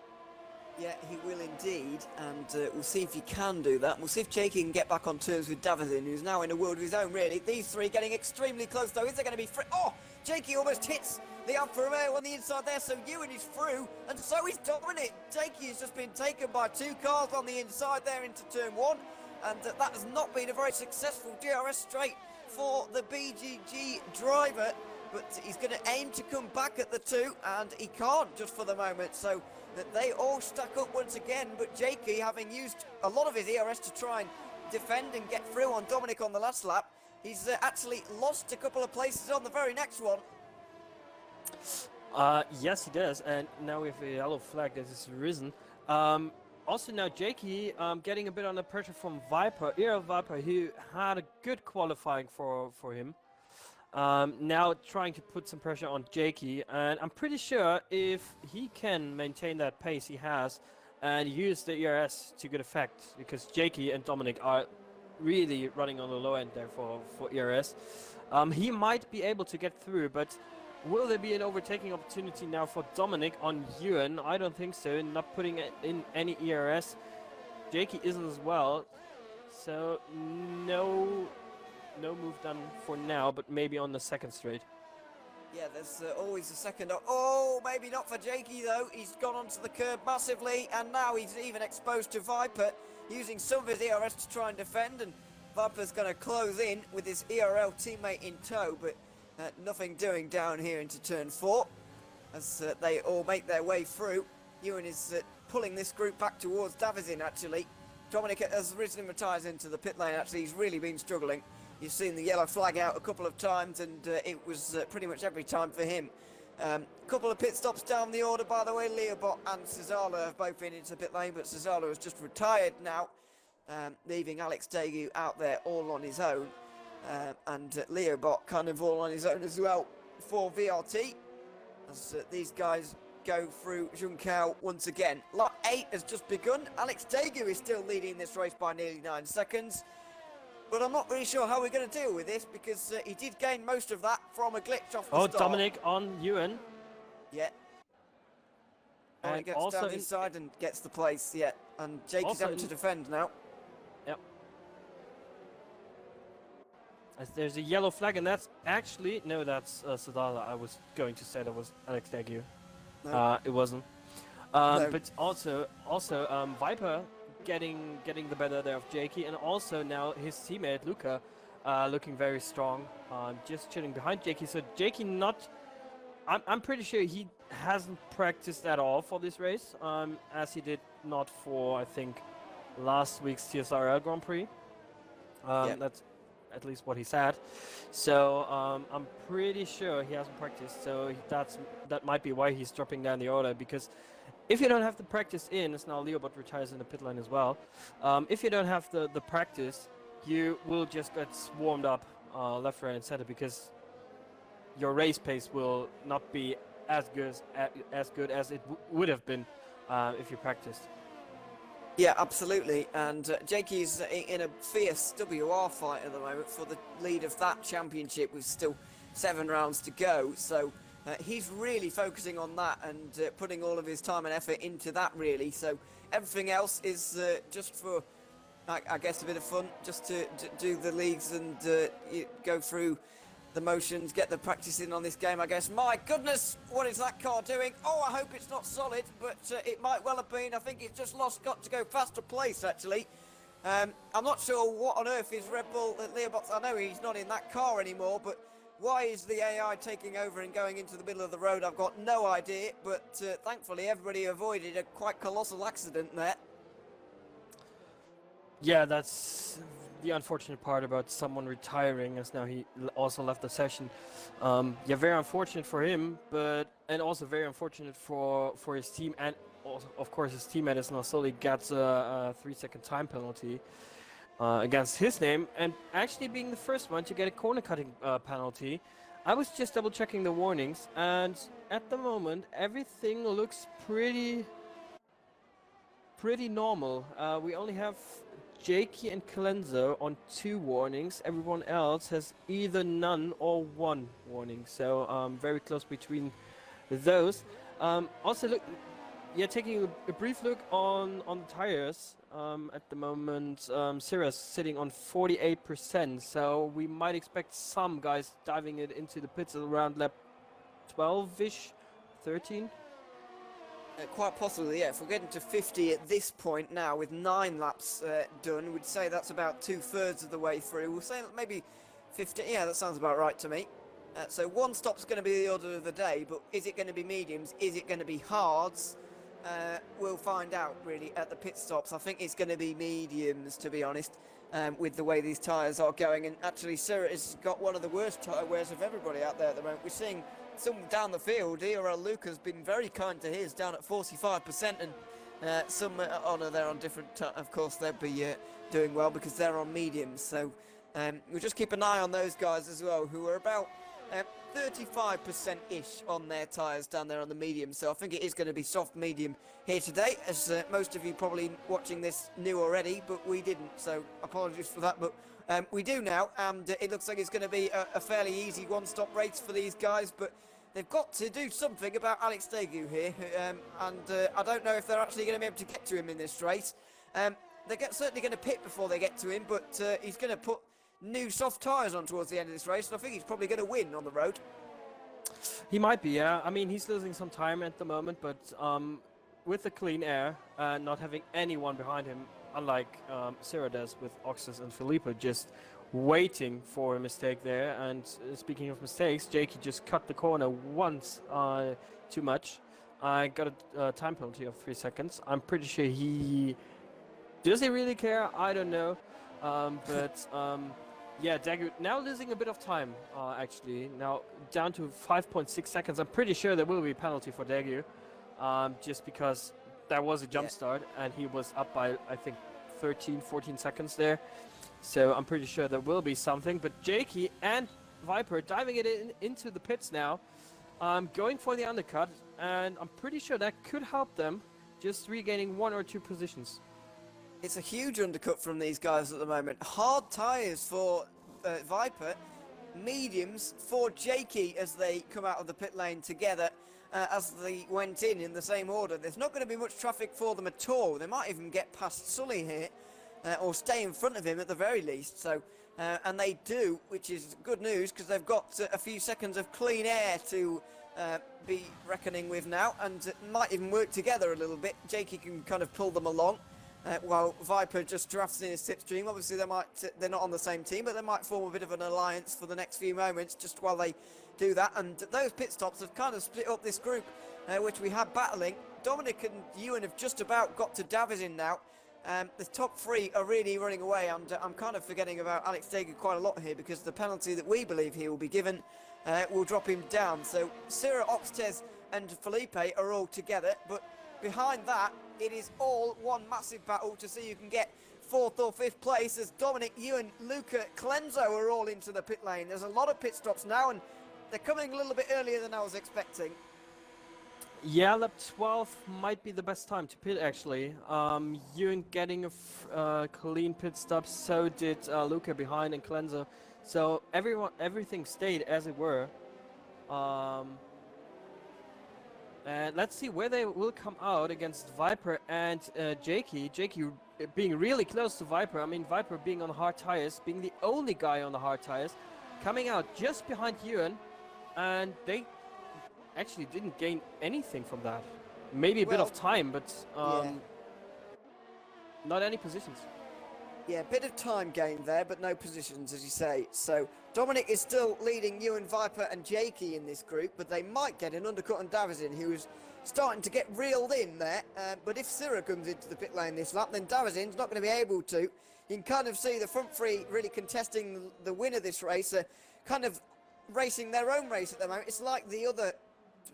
Yeah, he will indeed, and we'll see if he can do that. We'll see if Jakey can get back on terms with Davizin, who's now in a world of his own, really. These three getting extremely close, though. Is there going to be free? Oh, Jakey almost hits the Alfa Romeo on the inside there, so Ewan is through, and so is Dominic. Jakey has just been taken by 2 cars on the inside there into turn 1, and that has not been a very successful DRS straight for the BGG driver, but he's going to aim to come back at the 2, and he can't just for the moment, so that they all stack up once again. But Jakey, having used a lot of his ERS to try and defend and get through on Dominic on the last lap, he's actually lost a couple of places on the very next one. Yes, he does, and now we have a yellow flag that is risen. Also now Jakey getting a bit under pressure from Viper, Viper, who had a good qualifying for him. Now trying to put some pressure on Jakey, and I'm pretty sure if he can maintain that pace he has and use the ERS to good effect, because Jakey and Dominic are really running on the low end there for ERS, he might be able to get through, but will there be an overtaking opportunity now for Dominic on Ewan? I don't think so, not putting in any ERS. Jakey isn't as well, so no move done for now, but maybe on the second straight. Yeah, there's always a second. Oh, maybe not for Jakey though. He's gone onto the curb massively, and now he's even exposed to Viper, using some of his ERS to try and defend, and Viper's going to close in with his ERL teammate in tow, but nothing doing down here into turn 4 as they all make their way through. Ewan is pulling this group back towards Davizin actually. Dominic has risen my tyres into the pit lane actually. He's really been struggling. You've seen the yellow flag out a couple of times, and it was pretty much every time for him. Couple of pit stops down the order, by the way. Leobot and Cesala have both been into pit lane, but Cesala has just retired now, leaving Alex Dagu out there all on his own. And Leobot kind of all on his own as well for VRT, as these guys go through Junkao once again. Lap 8 has just begun. Alex Dagu is still leading this race by nearly 9 seconds. But I'm not really sure how we're going to deal with this, because he did gain most of that from a glitch off the start. Dominic on Ewan. Yeah. And he gets also down inside and gets the place, yeah. And Jake is having to defend now. Yep. As there's a yellow flag, and that's actually... No, that's Sadala. I was going to say that was Alex Dagu. No. It wasn't. No. But also Viper getting the better there of Jakey, and also now his teammate Luca looking very strong, just chilling behind Jakey. So Jakey I'm pretty sure he hasn't practiced at all for this race, as he did not for, I think, last week's TSRL Grand Prix. Yeah. That's at least what he said. So I'm pretty sure he hasn't practiced, so that might be why he's dropping down the order, because if you don't have the practice in, as now Leobot retires in the pit lane as well, if you don't have the practice, you will just get swarmed up left, right and center, because your race pace will not be as good as it would have been if you practiced. Yeah, absolutely. And Jakey's in a fierce WR fight at the moment for the lead of that championship with still 7 rounds to go. So He's really focusing on that and putting all of his time and effort into that, really. So everything else is just for, I guess, a bit of fun, just to do the leagues and go through the motions, get the practice in on this game, I guess. My goodness, what is that car doing? Oh, I hope it's not solid, but it might well have been. I think it's just got to go faster place, actually. I'm not sure what on earth is Red Bull at Leobox. I know he's not in that car anymore, but why is the AI taking over and going into the middle of the road? I've got no idea, but thankfully everybody avoided a quite colossal accident there. Yeah, that's the unfortunate part about someone retiring, as now he also left the session. Yeah, very unfortunate for him, and also very unfortunate for his team, and also, of course, his teammate is now slowly gets a 3-second time penalty against his name, and actually being the first one to get a corner cutting penalty. I was just double checking the warnings, and at the moment everything looks pretty normal. We only have Jakey and Cleanser on 2 warnings. Everyone else has either none or 1 warning, so very close between those. Also, look, yeah, taking a brief look on the tires. At the moment, Sirius sitting on 48%, so we might expect some guys diving it into the pits around lap 12-ish, 13. Quite possibly, yeah. If we're getting to 50 at this point now, with 9 laps done, we'd say that's about 2/3 of the way through. We'll say maybe 50. Yeah, that sounds about right to me. So 1 stop's going to be the order of the day, but is it going to be mediums? Is it going to be hards? We'll find out, really, at the pit stops. I think it's going to be mediums, to be honest, with the way these tyres are going. And actually, Surrey has got one of the worst tyre wears of everybody out there at the moment. We're seeing some down the field. ERL Luca's been very kind to his, down at 45%, and some Honor, they're on different, of course, they'll be doing well because they're on mediums. So we'll just keep an eye on those guys as well, who are about 35%-ish on their tyres down there on the medium. So I think it is going to be soft medium here today, as most of you probably watching this knew already, but we didn't. So apologies for that, but we do now, and it looks like it's going to be a fairly easy 1-stop race for these guys, but they've got to do something about Alex Degu here, and I don't know if they're actually going to be able to get to him in this race. They're certainly going to pit before they get to him, but he's going to put new soft tyres on towards the end of this race, and I think he's probably going to win on the road. He might be, yeah. I mean, he's losing some time at the moment, but with the clean air, not having anyone behind him, unlike Sarah does with Oxus and Felipe, just waiting for a mistake there. And speaking of mistakes, Jakey just cut the corner once too much. I got a time penalty of 3 seconds. I'm pretty sure does he really care? I don't know. Yeah, Dagu now losing a bit of time, actually. Now down to 5.6 seconds. I'm pretty sure there will be a penalty for Dagu, just because that was a jump start and he was up by, I think, 13, 14 seconds there. So I'm pretty sure there will be something. But Jakey and Viper diving it into the pits now, going for the undercut, and I'm pretty sure that could help them just regaining 1 or 2 positions. It's a huge undercut from these guys at the moment. Hard tyres for Viper, mediums for Jakey as they come out of the pit lane together as they went in the same order. There's not going to be much traffic for them at all. They might even get past Sully here or stay in front of him at the very least. So, and they do, which is good news because they've got a few seconds of clean air to be reckoning with now, and might even work together a little bit. Jakey can kind of pull them along. While Viper just drafts in his slipstream. Obviously they're not on the same team, but they might form a bit of an alliance for the next few moments just while they do that. And those pit stops have kind of split up this group, which we had battling. Dominic and Ewan have just about got to Davizin now. The top 3 are really running away, and I'm kind of forgetting about Alex Degu quite a lot here because the penalty that we believe he will be given will drop him down. So Sira, Oxtez and Felipe are all together, but behind that, it is all one massive battle to see who can get 4th or 5th place, as Dominic, Ewan, Luca, Clenzo are all into the pit lane. There's a lot of pit stops now, and they're coming a little bit earlier than I was expecting. Yeah, lap 12 might be the best time to pit, actually. Ewan getting a clean pit stop, so did Luca behind and Cleanser. So everything stayed as it were. And let's see where they will come out against Viper and Jakey. Jakey being really close to Viper. I mean, Viper being on hard tires, being the only guy on the hard tires, coming out just behind Ewan, and they actually didn't gain anything from that. Maybe a bit of time, but not any positions. Yeah, a bit of time gained there, but no positions, as you say. So Dominic is still leading Ewan, Viper and Jakey in this group, but they might get an undercut on Davizin, who's starting to get reeled in there. But if Syrah comes into the pit lane this lap, then Davizin's not going to be able to. You can kind of see the front three really contesting the win of this race, kind of racing their own race at the moment. It's like the other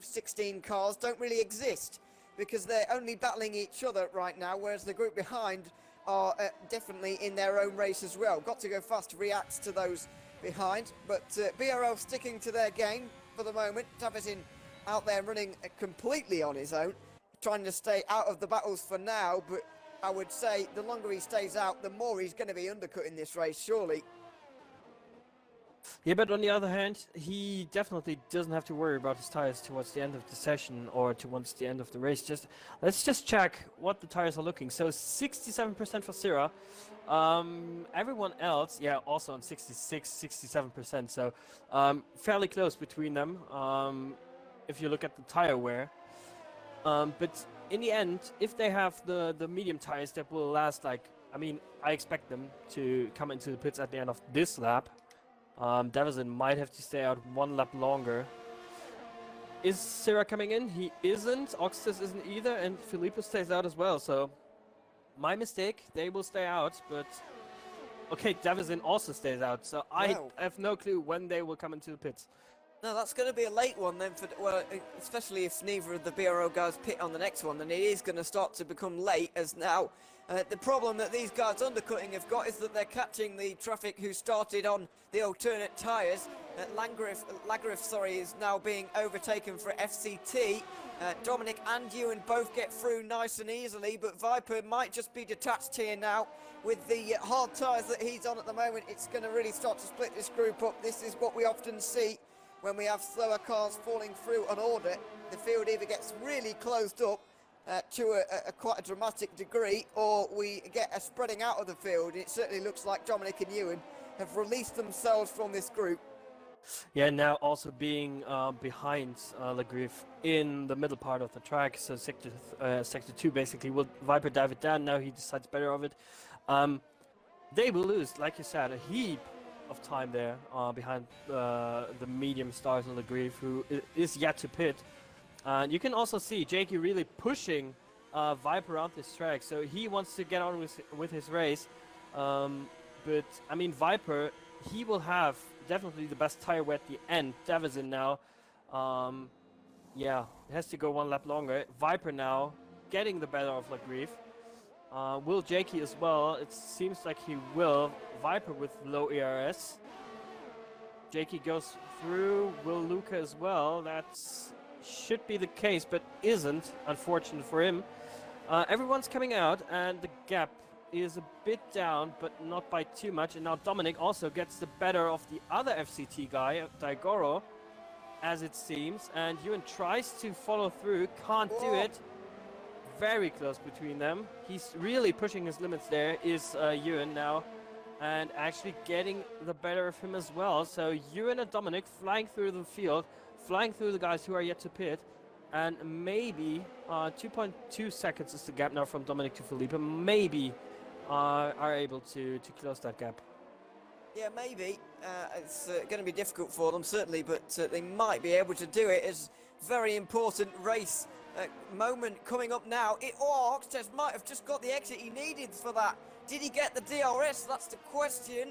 16 cars don't really exist, because they're only battling each other right now, whereas the group behind are definitely in their own race as well. Got to go fast to react to those behind, but BRL sticking to their game for the moment. Davizin out there running completely on his own, trying to stay out of the battles for now, but I would say the longer he stays out, the more he's going to be undercutting this race, surely. Yeah, but on the other hand, he definitely doesn't have to worry about his tires towards the end of the session or towards the end of the race. Let's just check what the tires are looking. So 67% for Syrah. Everyone else, yeah, also on 66, 67%. So fairly close between them if you look at the tire wear. But in the end, if they have the medium tires that will last, like, I mean, I expect them to come into the pits at the end of this lap. Davizin might have to stay out one lap longer. Is Syrah coming in? He isn't. Oxtes isn't either, and Filippo stays out as well. So, my mistake. They will stay out, but okay, Davizin also stays out. So I have no clue when they will come into the pits. No, that's going to be a late one then, well, especially if neither of the BRO guys pit on the next one, then it is going to start to become late, as now the problem that these guys undercutting have got is that they're catching the traffic who started on the alternate tyres. Lagrif, is now being overtaken for FCT. Dominic and Ewan both get through nice and easily, but Viper might just be detached here now. With the hard tyres that he's on at the moment, it's going to really start to split this group up. This is what we often see when we have slower cars falling through an order. The field either gets really closed up to a quite a dramatic degree, or we get a spreading out of the field. It certainly looks like Dominic and Ewan have released themselves from this group. Yeah, now also being behind Lagrif in the middle part of the track, so sector 2 basically. Will Viper dive it down? Now he decides better of it. They will lose, like you said, a heap of time there behind the medium stars on Lagrif, who is yet to pit. And you can also see Jakey really pushing Viper around this track, so he wants to get on with his race. But I mean, Viper, he will have definitely the best tire wear at the end. Davizin now, yeah, has to go one lap longer. Viper now getting the better of Lagrif. Will Jakey as well? It seems like he will. Viper with low ERS. Jakey goes through. Will Luca as well? That's should be the case, but isn't, unfortunate for him. Everyone's coming out, and the gap is a bit down, but not by too much. And now Dominic also gets the better of the other FCT guy, Daigoro, as it seems. And Ewan tries to follow through, can't do it. Very close between them. He's really pushing his limits there, is Ewan now, and actually getting the better of him as well. So Ewan and Dominic flying through the field, flying through the guys who are yet to pit, and maybe 2.2 seconds is the gap now from Dominic to Filippo. Maybe are able to close that gap. Yeah, maybe. It's going to be difficult for them, certainly, but they might be able to do it. It's a very important race moment coming up now. Oxtes might have just got the exit he needed for that. Did he get the DRS? That's the question.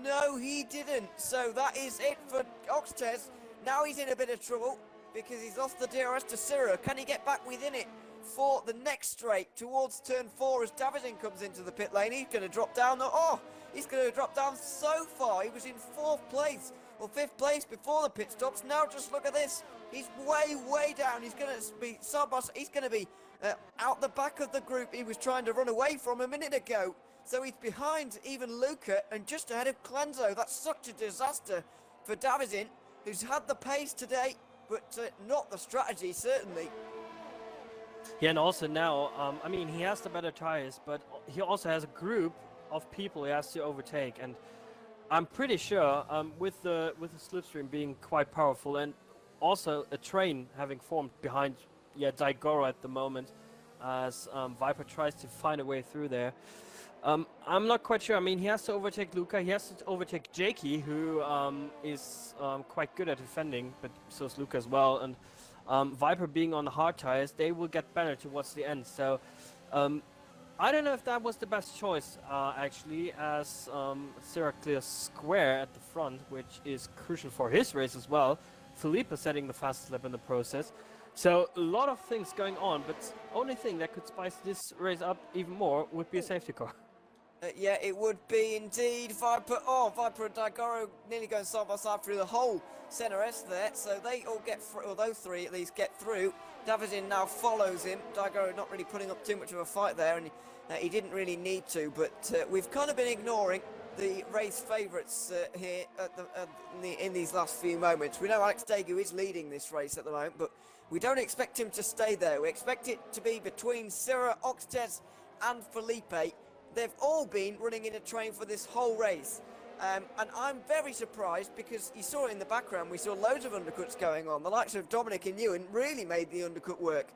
No, he didn't. So that is it for Oxtes. Now he's in a bit of trouble because he's lost the DRS to Syrah. Can he get back within it for the next straight towards turn 4 as Davizin comes into the pit lane? He's going to drop down. He's going to drop down so far. He was in 4th place or 5th place before the pit stops. Now just look at this. He's way down. He's going to be he's going to be out the back of the group he was trying to run away from a minute ago. So he's behind even Luca and just ahead of Clenzo. That's such a disaster for Davizin, who's had the pace today. but not the strategy, certainly. Yeah, and also now, I mean, he has the better tires, but he also has a group of people he has to overtake, and I'm pretty sure with the slipstream being quite powerful, and also a train having formed behind Daigoro at the moment, as Viper tries to find a way through there. I'm not quite sure. I mean, he has to overtake Luca. He has to overtake Jakey, who is quite good at defending, but so is Luca as well. And Viper being on the hard tires, they will get better towards the end. So I don't know if that was the best choice, actually, as Sierra clears square at the front, which is crucial for his race as well. Felipe setting the fastest lap in the process. So a lot of things going on, but the only thing that could spice this race up even more would be a safety car. Yeah, it would be indeed. Viper and Daigoro nearly going side by side through the whole Senna S there, so they all get through, or those three at least get through. Davizin now follows him. Daigoro not really putting up too much of a fight there, and he didn't really need to, but we've kind of been ignoring the race favourites here in these last few moments. We know Alex Daegu is leading this race at the moment, but we don't expect him to stay there. We expect it to be between Sierra, Oxtez and Felipe. They've all been running in a train for this whole race. And I'm very surprised because you saw it in the background. We saw loads of undercuts going on. The likes of Dominic and Ewan really made the undercut work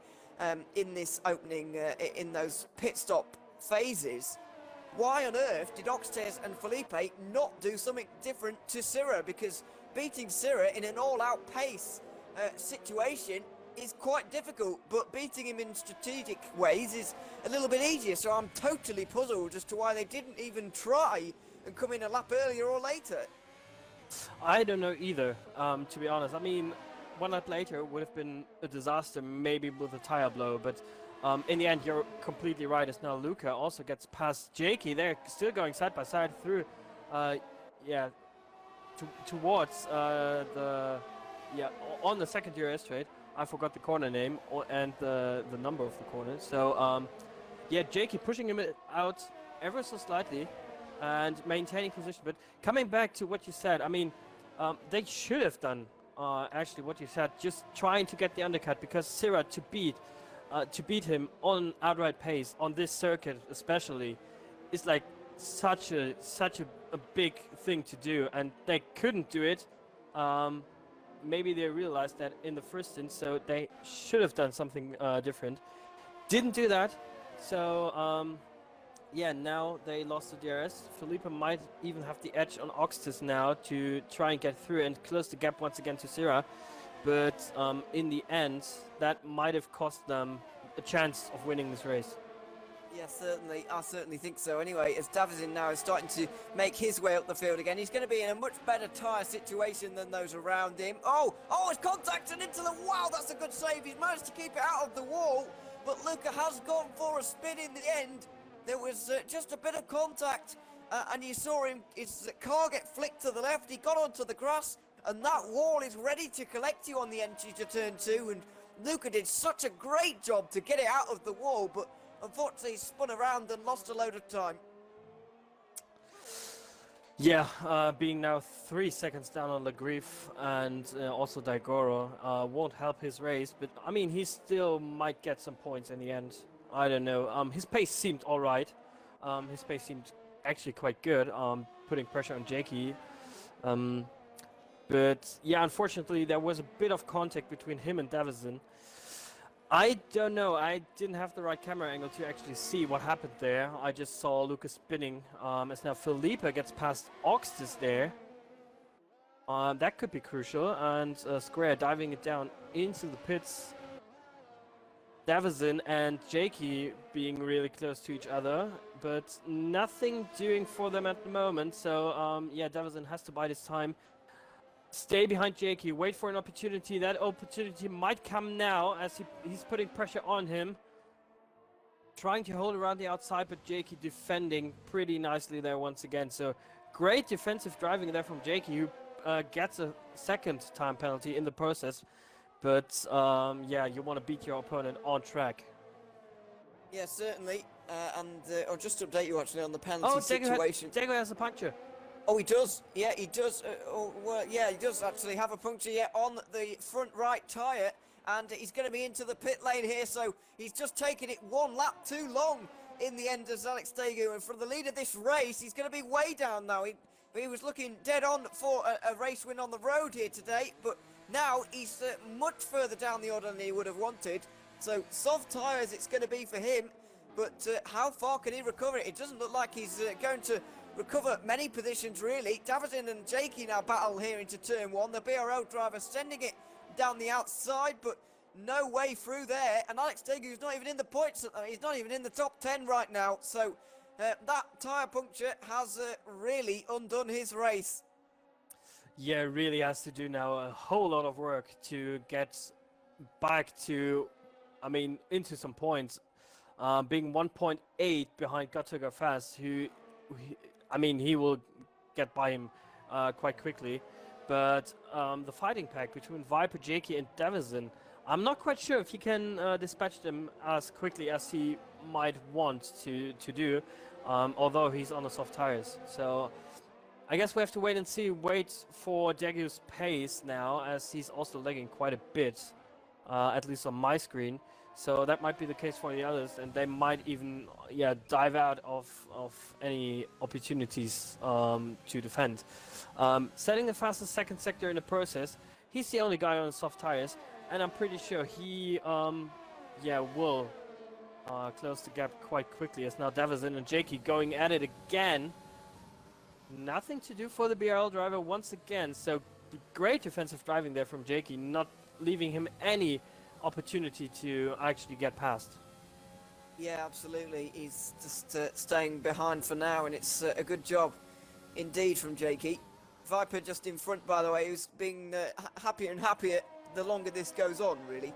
in this opening, in those pit stop phases. Why on earth did Oxtez and Felipe not do something different to Sierra? Because beating Sierra in an all-out pace situation is quite difficult, but beating him in strategic ways is a little bit easier. So I'm totally puzzled as to why they didn't even try and come in a lap earlier or later. I don't know either, to be honest. I mean, one lap later would have been a disaster, maybe with a tire blow, but in the end, you're completely right, as now Luca also gets past Jakey. They're still going side by side through, towards on the second DRS straight. I forgot the corner name and the number of the corner. So, Jakey pushing him out ever so slightly and maintaining position. But coming back to what you said, I mean, they should have done actually what you said, just trying to get the undercut, because Sierra to beat him on outright pace on this circuit especially is like such a big thing to do, and they couldn't do it. Maybe they realized that in the first instance, so they should have done something different. Didn't do that, so now they lost the DRS. Felipe might even have the edge on Oxtis now to try and get through and close the gap once again to Sierra. But in the end, that might have cost them a chance of winning this race. Yeah, certainly. I certainly think so. Anyway, as Davizin now is starting to make his way up the field again, he's going to be in a much better tyre situation than those around him. Oh, it's contacted into the... Wow, that's a good save. He's managed to keep it out of the wall, but Luca has gone for a spin in the end. There was just a bit of contact, and you saw his car get flicked to the left. He got onto the grass, and that wall is ready to collect you on the entry to turn 2, and Luca did such a great job to get it out of the wall, but unfortunately he spun around and lost a load of time. Yeah, being now 3 seconds down on Legriff and also Daigoro won't help his race, but I mean, he still might get some points in the end. I don't know. His pace seemed alright. His pace seemed actually quite good, putting pressure on Jakey. But yeah, unfortunately, there was a bit of contact between him and Davison. I don't know. I didn't have the right camera angle to actually see what happened there. I just saw Lucas spinning. As now Felipe gets past Oxtis there. That could be crucial. And Square diving it down into the pits. Davison and Jakey being really close to each other, but nothing doing for them at the moment. So Davison has to bide his time. Stay behind Jakey, wait for an opportunity. That opportunity might come now as he's putting pressure on him. Trying to hold around the outside, but Jakey defending pretty nicely there once again. So great defensive driving there from Jakey, who gets a second time penalty in the process. But you want to beat your opponent on track. Yeah, certainly. I'll just update you actually on the penalty situation. Daegu has a puncture. Oh, he does. Yeah, he does. Yeah, he does actually have a puncture on the front right tyre, and he's going to be into the pit lane here. So he's just taken it one lap too long in the end as Alex Tegu, and from the lead of this race, he's going to be way down now. He was looking dead on for a race win on the road here today, but now he's much further down the order than he would have wanted. So soft tyres it's going to be for him, but how far can he recover it? It doesn't look like he's going to recover many positions really. Davison and Jakey now battle here into turn one. The BRL driver sending it down the outside, but no way through there. And Alex Tegu's not even in the points. He's not even in the top 10 right now. So that tyre puncture has really undone his race. Yeah, really has to do now a whole lot of work to get back to, I mean, into some points. Being 1.8 behind Göttinger Fast, he will get by him quite quickly. But the fighting pack between Viper, Jakey, and Davison, I'm not quite sure if he can dispatch them as quickly as he might want to do, although he's on the soft tires. So I guess we have to wait for Dagu's pace now, as he's also lagging quite a bit, at least on my screen. So that might be the case for the others, and they might even dive out of any opportunities to defend. Setting the fastest second sector in the process, he's the only guy on the soft tires, and I'm pretty sure he will close the gap quite quickly, as now Davison and Jakey going at it again. Nothing to do for the BRL driver once again, so great defensive driving there from Jakey, not leaving him any opportunity to actually get past. Yeah, absolutely. He's just staying behind for now, and it's a good job indeed from Jakey. Viper just in front, by the way, who's being happier and happier the longer this goes on, really,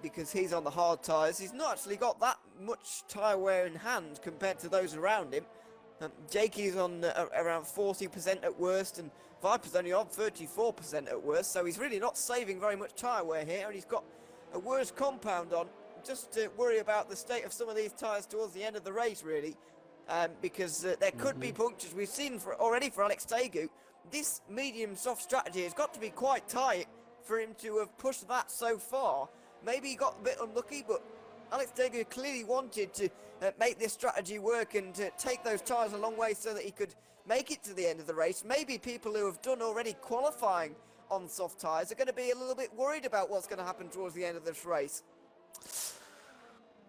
because he's on the hard tyres. He's not actually got that much tyre wear in hand compared to those around him. Jakey's on around 40% at worst, and Viper's only on 34% at worst, so he's really not saving very much tyre wear here, and he's got a worse compound on. Just to worry about the state of some of these tyres towards the end of the race, really, because there could be punctures. We've seen already for Alex Tegu, this medium soft strategy has got to be quite tight for him to have pushed that so far. Maybe he got a bit unlucky, but Alex Tegu clearly wanted to make this strategy work and take those tyres a long way so that he could make it to the end of the race. Maybe people who have done already qualifying on soft tyres are going to be a little bit worried about what's going to happen towards the end of this race.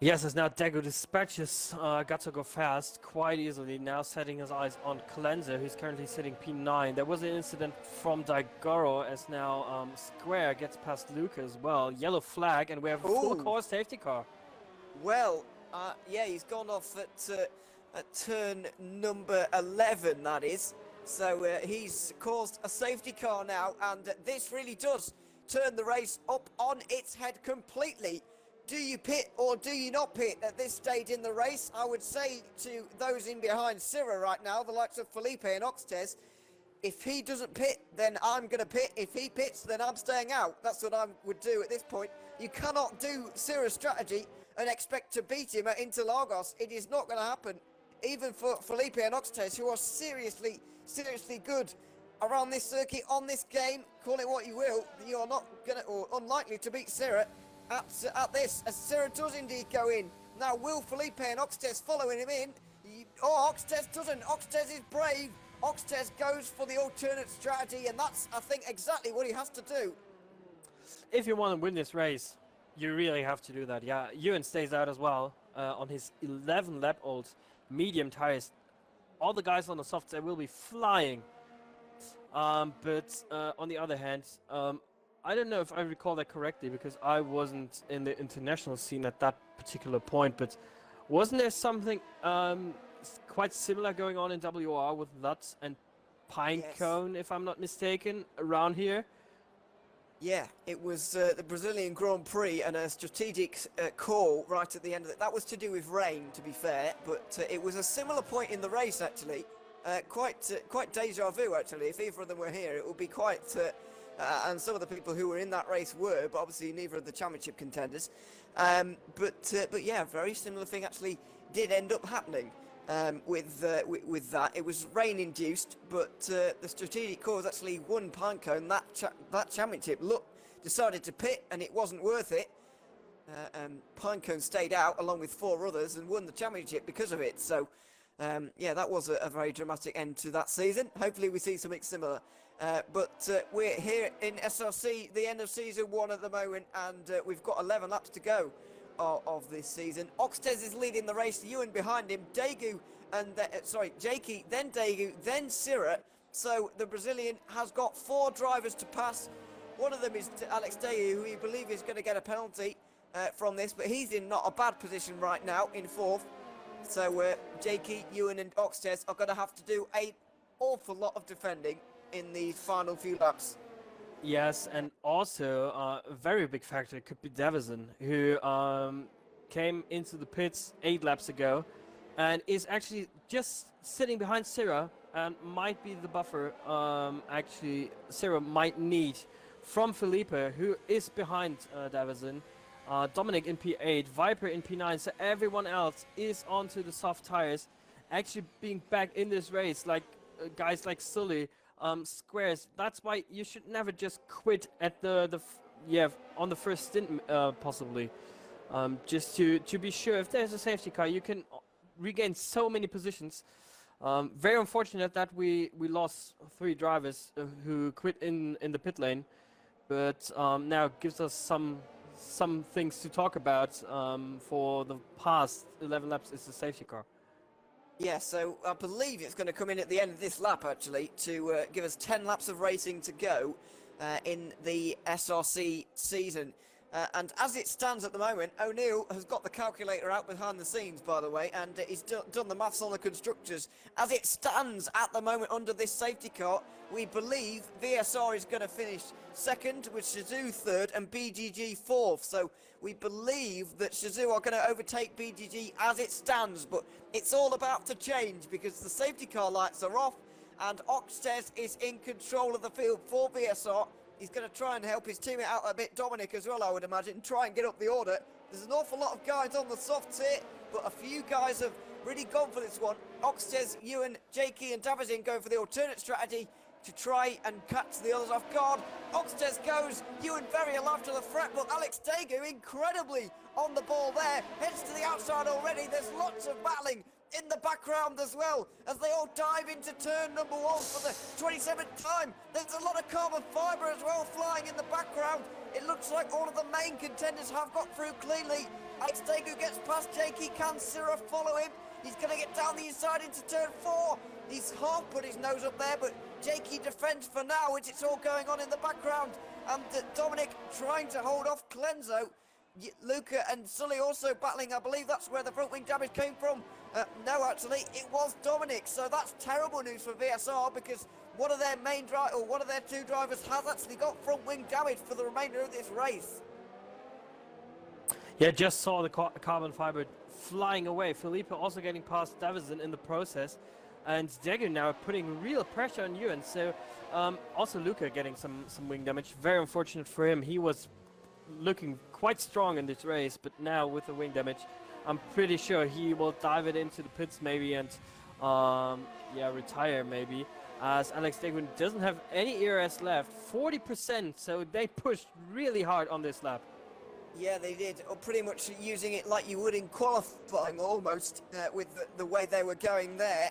Yes, as now Dago dispatches Göttinger Fast quite easily, now setting his eyes on Cleanser, who's currently sitting P9. There was an incident from Daigoro, as now Square gets past Luca as well. Yellow flag, and we have a full course safety car. Well, he's gone off at turn number 11, that is. So he's caused a safety car now, and this really does turn the race up on its head completely. Do you pit or do you not pit at this stage in the race? I would say to those in behind Syrah right now, the likes of Felipe and Oxtez, if he doesn't pit, then I'm going to pit. If he pits, then I'm staying out. That's what I would do at this point. You cannot do Syrah's strategy and expect to beat him at Interlagos. It is not going to happen. Even for Felipe and Oxtez, who are seriously good around this circuit, on this game, call it what you will, you are not going to, or unlikely to beat Syrah at this, as Syrah does indeed go in. Now, will Felipe and Oxtez following him in? Oxtez doesn't. Oxtez is brave. Oxtez goes for the alternate strategy, and that's, I think, exactly what he has to do. If you want to win this race, you really have to do that. Yeah, Ewan stays out as well on his 11 lap old medium tires. All the guys on the softs, they will be flying. But on the other hand, I don't know if I recall that correctly, because I wasn't in the international scene at that particular point, but wasn't there something quite similar going on in WR with Lutz and Pinecone, if I'm not mistaken, around here? Yeah, it was the Brazilian Grand Prix, and a strategic call right at the end of it. That was to do with rain, to be fair, but it was a similar point in the race, actually. Quite deja vu, actually. If either of them were here, it would be quite... and some of the people who were in that race were, but obviously neither of the championship contenders. But yeah, very similar thing actually did end up happening. with that. It was rain induced, but the strategic cause actually won Pinecone that championship. Look, decided to pit, and it wasn't worth it. Pinecone stayed out along with 4 others and won the championship because of it. So, yeah, that was a very dramatic end to that season. Hopefully we see something similar. But we're here in SRC, the end of season 1 at the moment, and we've got 11 laps to go of this season. Oxtez is leading the race, Ewan behind him, Daegu and Jakey, then Daegu, then Sirra. So the Brazilian has got 4 drivers to pass. One of them is Alex Daegu, who we believe is going to get a penalty from this, but he's in not a bad position right now, in 4th. So Jakey, Ewan and Oxtez are going to have to do an awful lot of defending in the final few laps. Yes, and also a very big factor could be Davison, who came into the pits 8 laps ago and is actually just sitting behind Sirra and might be the buffer actually Sirra might need from Felipe, who is behind Davison, Dominic in P8, Viper in P9, so everyone else is onto the soft tires, actually being back in this race, like guys like Sully, Squares. That's why you should never just quit at on the first stint possibly. Just to be sure, if there's a safety car, you can regain so many positions. Very unfortunate that we lost 3 drivers who quit in the pit lane, but now gives us some things to talk about for the past 11 laps is the safety car. Yeah, so I believe it's going to come in at the end of this lap, actually, to give us 10 laps of racing to go in the SRC season. And as it stands at the moment, O'Neill has got the calculator out behind the scenes, by the way, and he's done the maths on the constructors. As it stands at the moment under this safety car, we believe VSR is going to finish 2nd, with Shazoo 3rd and BGG 4th. So we believe that Shazoo are going to overtake BGG as it stands, but it's all about to change because the safety car lights are off and Oxtez is in control of the field for VSR. He's going to try and help his teammate out a bit, Dominic as well, I would imagine, try and get up the order. There's an awful lot of guys on the softs here, but a few guys have really gone for this one. Oxtez, Ewan, Jakey and Davizin going for the alternate strategy to try and catch the others off guard. Oxtez goes, Ewan very alive to the threat, but Alex Daegu incredibly on the ball there, heads to the outside already. There's lots of battling in the background as well as they all dive into turn number 1 for the 27th time. There's a lot of carbon fibre as well flying in the background. It looks like all of the main contenders have got through cleanly. Alex Daegu gets past Jakey. Can Sirra follow him? He's going to get down the inside into turn 4. He's half put his nose up there, but Jakey defends for now, which it's all going on in the background. And Dominic trying to hold off Clenzo. Luca and Sully also battling. I believe that's where the front wing damage came from. No, actually, it was Dominic. So that's terrible news for VSR because one of their one of their 2 drivers has actually got front wing damage for the remainder of this race. Yeah, just saw the carbon fiber flying away. Felipe also getting past Davison in the process. And Daegu now putting real pressure on Ewan. So also Luca getting some wing damage. Very unfortunate for him. He was looking quite strong in this race, but now with the wing damage, I'm pretty sure he will dive it into the pits maybe and retire maybe, as Alex Daegu doesn't have any ERS left, 40%, so they pushed really hard on this lap. Yeah, they did, or pretty much using it like you would in qualifying almost, with the way they were going there.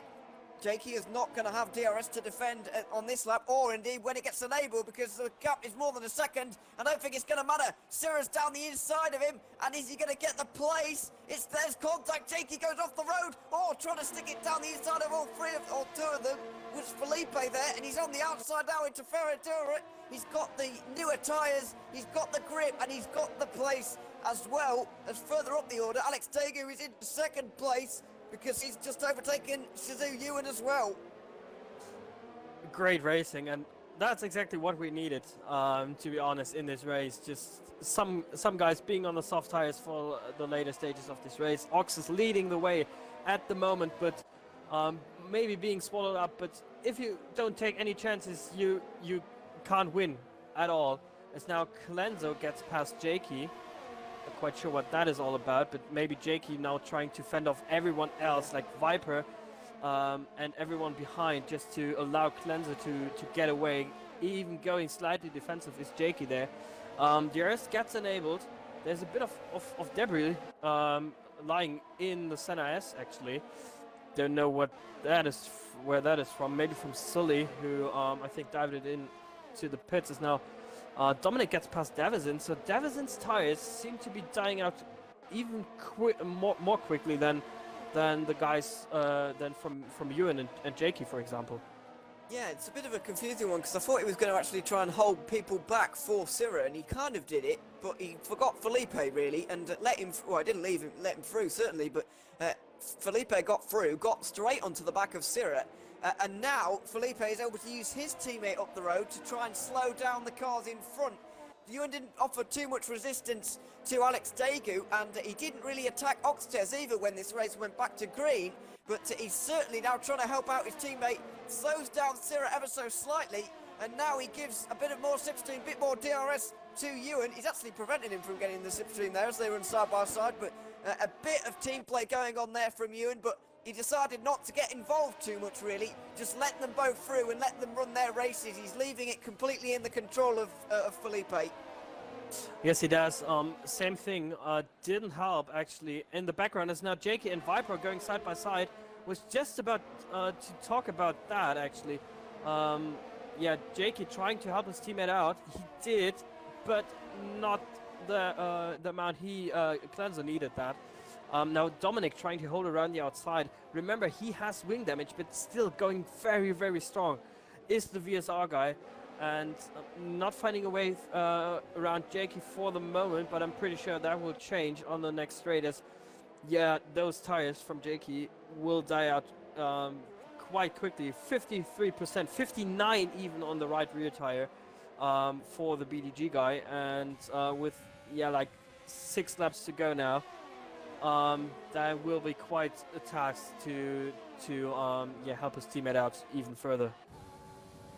Jakey is not going to have DRS to defend on this lap, or indeed when it gets enabled, because the gap is more than a second. I don't think it's going to matter. Sirra's down the inside of him, and is he going to get the place? There's contact. Jakey goes off the road, trying to stick it down the inside of all 2 of them. Was Felipe there, and he's on the outside now into Ferradura. He's got the newer tyres, he's got the grip, and he's got the place as well as further up the order. Alex Daegu is in 2nd place, because he's just overtaken Shazoo Ewan as well. Great racing, and that's exactly what we needed, to be honest, in this race. Just some guys being on the soft tires for the later stages of this race. Ox is leading the way at the moment, but maybe being swallowed up. But if you don't take any chances, you can't win at all. As now Clenzo gets past Jakey. quite sure what that is all about, but maybe Jakey now trying to fend off everyone else, like Viper, and everyone behind, just to allow Cleanser to get away. Even going slightly defensive is Jakey there. DRS gets enabled. There's a bit of debris lying in the center S, actually. Don't know what that is, where that is from. Maybe from Sully, who I think dived it in to the pits. Is now Dominic gets past Davison, so Davison's tires seem to be dying out even more quickly than the guys than from Ewan and Jakey, for example. Yeah, it's a bit of a confusing one because I thought he was going to actually try and hold people back for Syrah, and he kind of did it, but he forgot Felipe really, and let him. Well, I didn't let him through certainly, but Felipe got through, got straight onto the back of Syrah, and now Felipe is able to use his teammate up the road to try and slow down the cars in front. Ewan didn't offer too much resistance to Alex Daegu, and he didn't really attack Oxtez either when this race went back to green, but he's certainly now trying to help out his teammate, slows down Syrah ever so slightly, and now he gives a bit of more slipstream, a bit more DRS to Ewan. He's actually preventing him from getting the slipstream there as they run side by side, but a bit of team play going on there from Ewan, but he decided not to get involved too much really, just let them both through and let them run their races. He's leaving it completely in the control of Felipe. Yes, he does. Same thing. Didn't help actually. In the background is now Jakey and Viper going side by side. Was just about to talk about that actually. Yeah, Jakey trying to help his teammate out. He did, but not the amount he Cleanser needed that. Now Dominic trying to hold around the outside. Remember, he has wing damage, but still going very, very strong. Is the VSR guy. And not finding a way around Jakey for the moment, but I'm pretty sure that will change on the next straight as, yeah, those tires from Jakey will die out quite quickly. 53%, 59 even on the right rear tire for the BDG guy, and with, yeah, like 6 laps to go now, that will be quite a task to yeah, help his teammate out even further.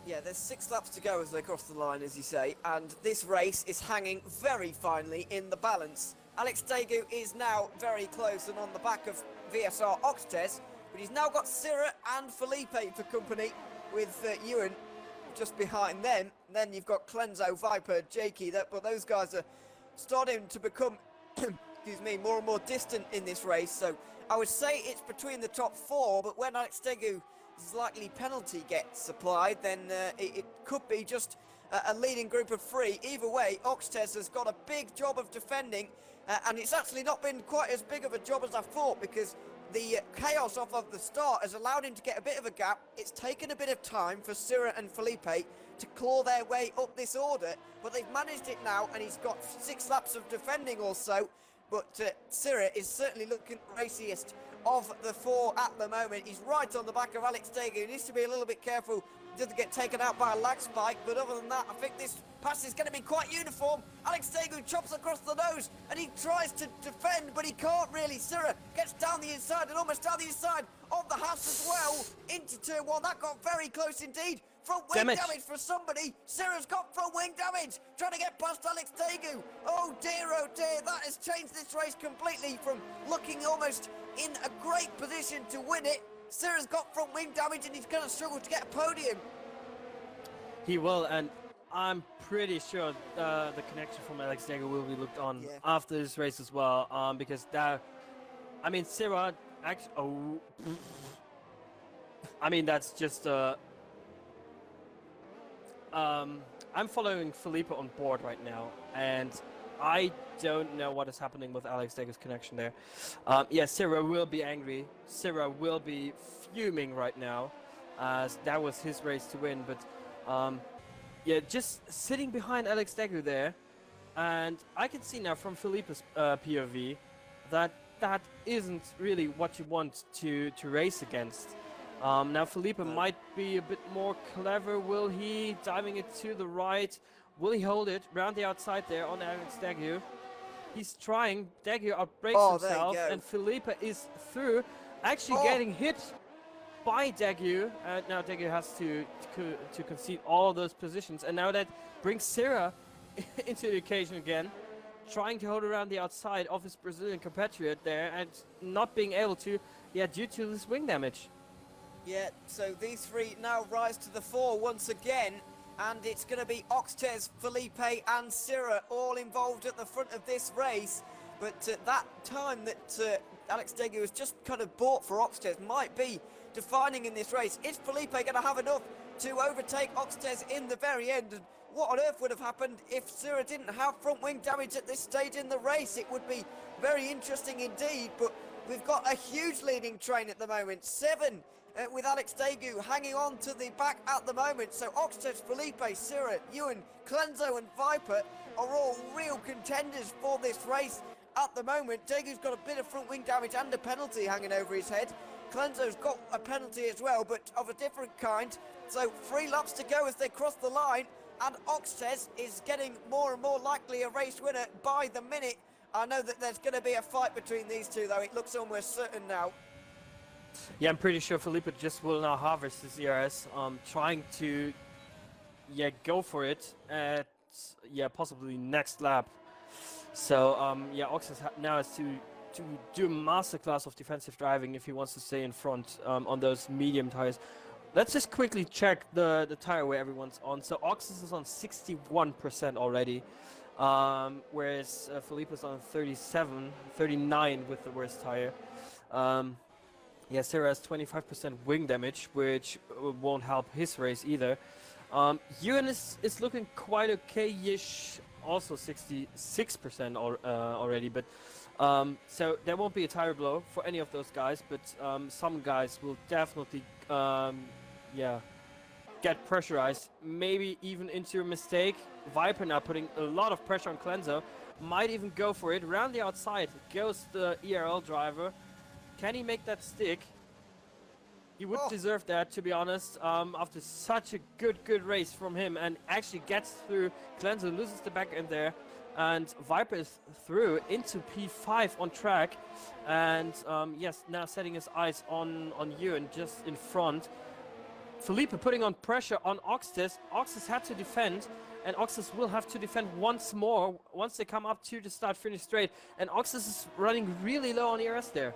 Yeah, there's 6 laps to go as they cross the line, as you say, and this race is hanging very finely in the balance. Alex Daegu is now very close and on the back of VSR Oxtez, but he's now got Syrah and Felipe for company with Ewan just behind them. Then you've got Clenzo, Viper, Jakey, but those guys are starting to become, excuse me, more and more distant in this race. So I would say it's between the top 4, but when Alex Daegu likely penalty gets applied, then it could be just a leading group of 3. Either way, Oxtez has got a big job of defending, and it's actually not been quite as big of a job as I thought, because the chaos off of the start has allowed him to get a bit of a gap. It's taken a bit of time for Syrah and Felipe to claw their way up this order, but they've managed it now, and he's got 6 laps of defending or so. But Syrah is certainly looking raciest of the 4 at the moment. He's right on the back of Alex Daegu. He needs to be a little bit careful, doesn't get taken out by a lag spike, but other than that, I think this pass is going to be quite uniform. Alex Daegu chops across the nose, and he tries to defend, but he can't really. Syrah gets down the inside, and almost down the inside of the house as well, into turn 1. That got very close indeed. Front wing damage for somebody. Syrah's got front wing damage, trying to get past Alex Daegu. Oh dear, that has changed this race completely from looking almost in a great position to win it. Syrah's got front wing damage, and he's going to struggle to get a podium. He will, and I'm pretty sure the connection from Alex Daegu will be looked on after this race as well, because that, I mean, Syrah actually, I mean, that's just I'm following Felipe on board right now, and I don't know what is happening with Alex Dagu's connection there. Yeah, Syrah will be angry. Syrah will be fuming right now, as that was his race to win. But yeah, just sitting behind Alex Dagu there, and I can see now from Felipe's POV that that isn't really what you want to race against. Now Felipe might be a bit more clever. Will he? Diving it to the right. Will he hold it round the outside there on Alex Dagu? He's trying. Dagu outbrakes himself, and Felipe is through, actually getting hit by Dagu. Now Dagu has to concede all those positions, and now that brings Syrah into the occasion again, trying to hold around the outside of his Brazilian compatriot there and not being able to, due to this wing damage. Yeah, so these three now rise to the fore once again, and it's going to be Oxtez, Felipe and Sira all involved at the front of this race. But that time that Alex Degu has just kind of bought for Oxtez might be defining in this race. Is Felipe going to have enough to overtake Oxtez in the very end? And what on earth would have happened if Sira didn't have front wing damage at this stage in the race? It would be very interesting indeed, but we've got a huge leading train at the moment. 7 with Alex Degu hanging on to the back at the moment. So Oxtez, Felipe, Sira, Ewan, Clenzo and Viper are all real contenders for this race at the moment. Degu's got a bit of front wing damage and a penalty hanging over his head. Clenzo's got a penalty as well, but of a different kind. So 3 laps to go as they cross the line, and Oxtez is getting more and more likely a race winner by the minute. I know that there's going to be a fight between these two, though. It looks almost certain now. Yeah, I'm pretty sure Felipe just will now harvest his ERS, trying to, go for it at, possibly next lap. So, Oxtez now has to do a masterclass of defensive driving if he wants to stay in front on those medium tires. Let's just quickly check the tire where everyone's on. So Oxtez is on 61% already, whereas Felipe is on 39 with the worst tire. Sira has 25% wing damage, which won't help his race either. Ewan is looking quite okay-ish, also 66% already, but so there won't be a tire blow for any of those guys, but some guys will definitely get pressurized, maybe even into a mistake. Viper now putting a lot of pressure on Clenzo, might even go for it. Around the outside goes the ERL driver. Can he make that stick? He would deserve that, to be honest, after such a good race from him, and actually gets through. Clenzo loses the back end there, and Viper is through into P5 on track, and now setting his eyes on Ewan just in front. Felipe putting on pressure on Oxtez. Oxtez had to defend, and Oxtez will have to defend once more once they come up to the start-finish straight, and Oxtez is running really low on ERS there.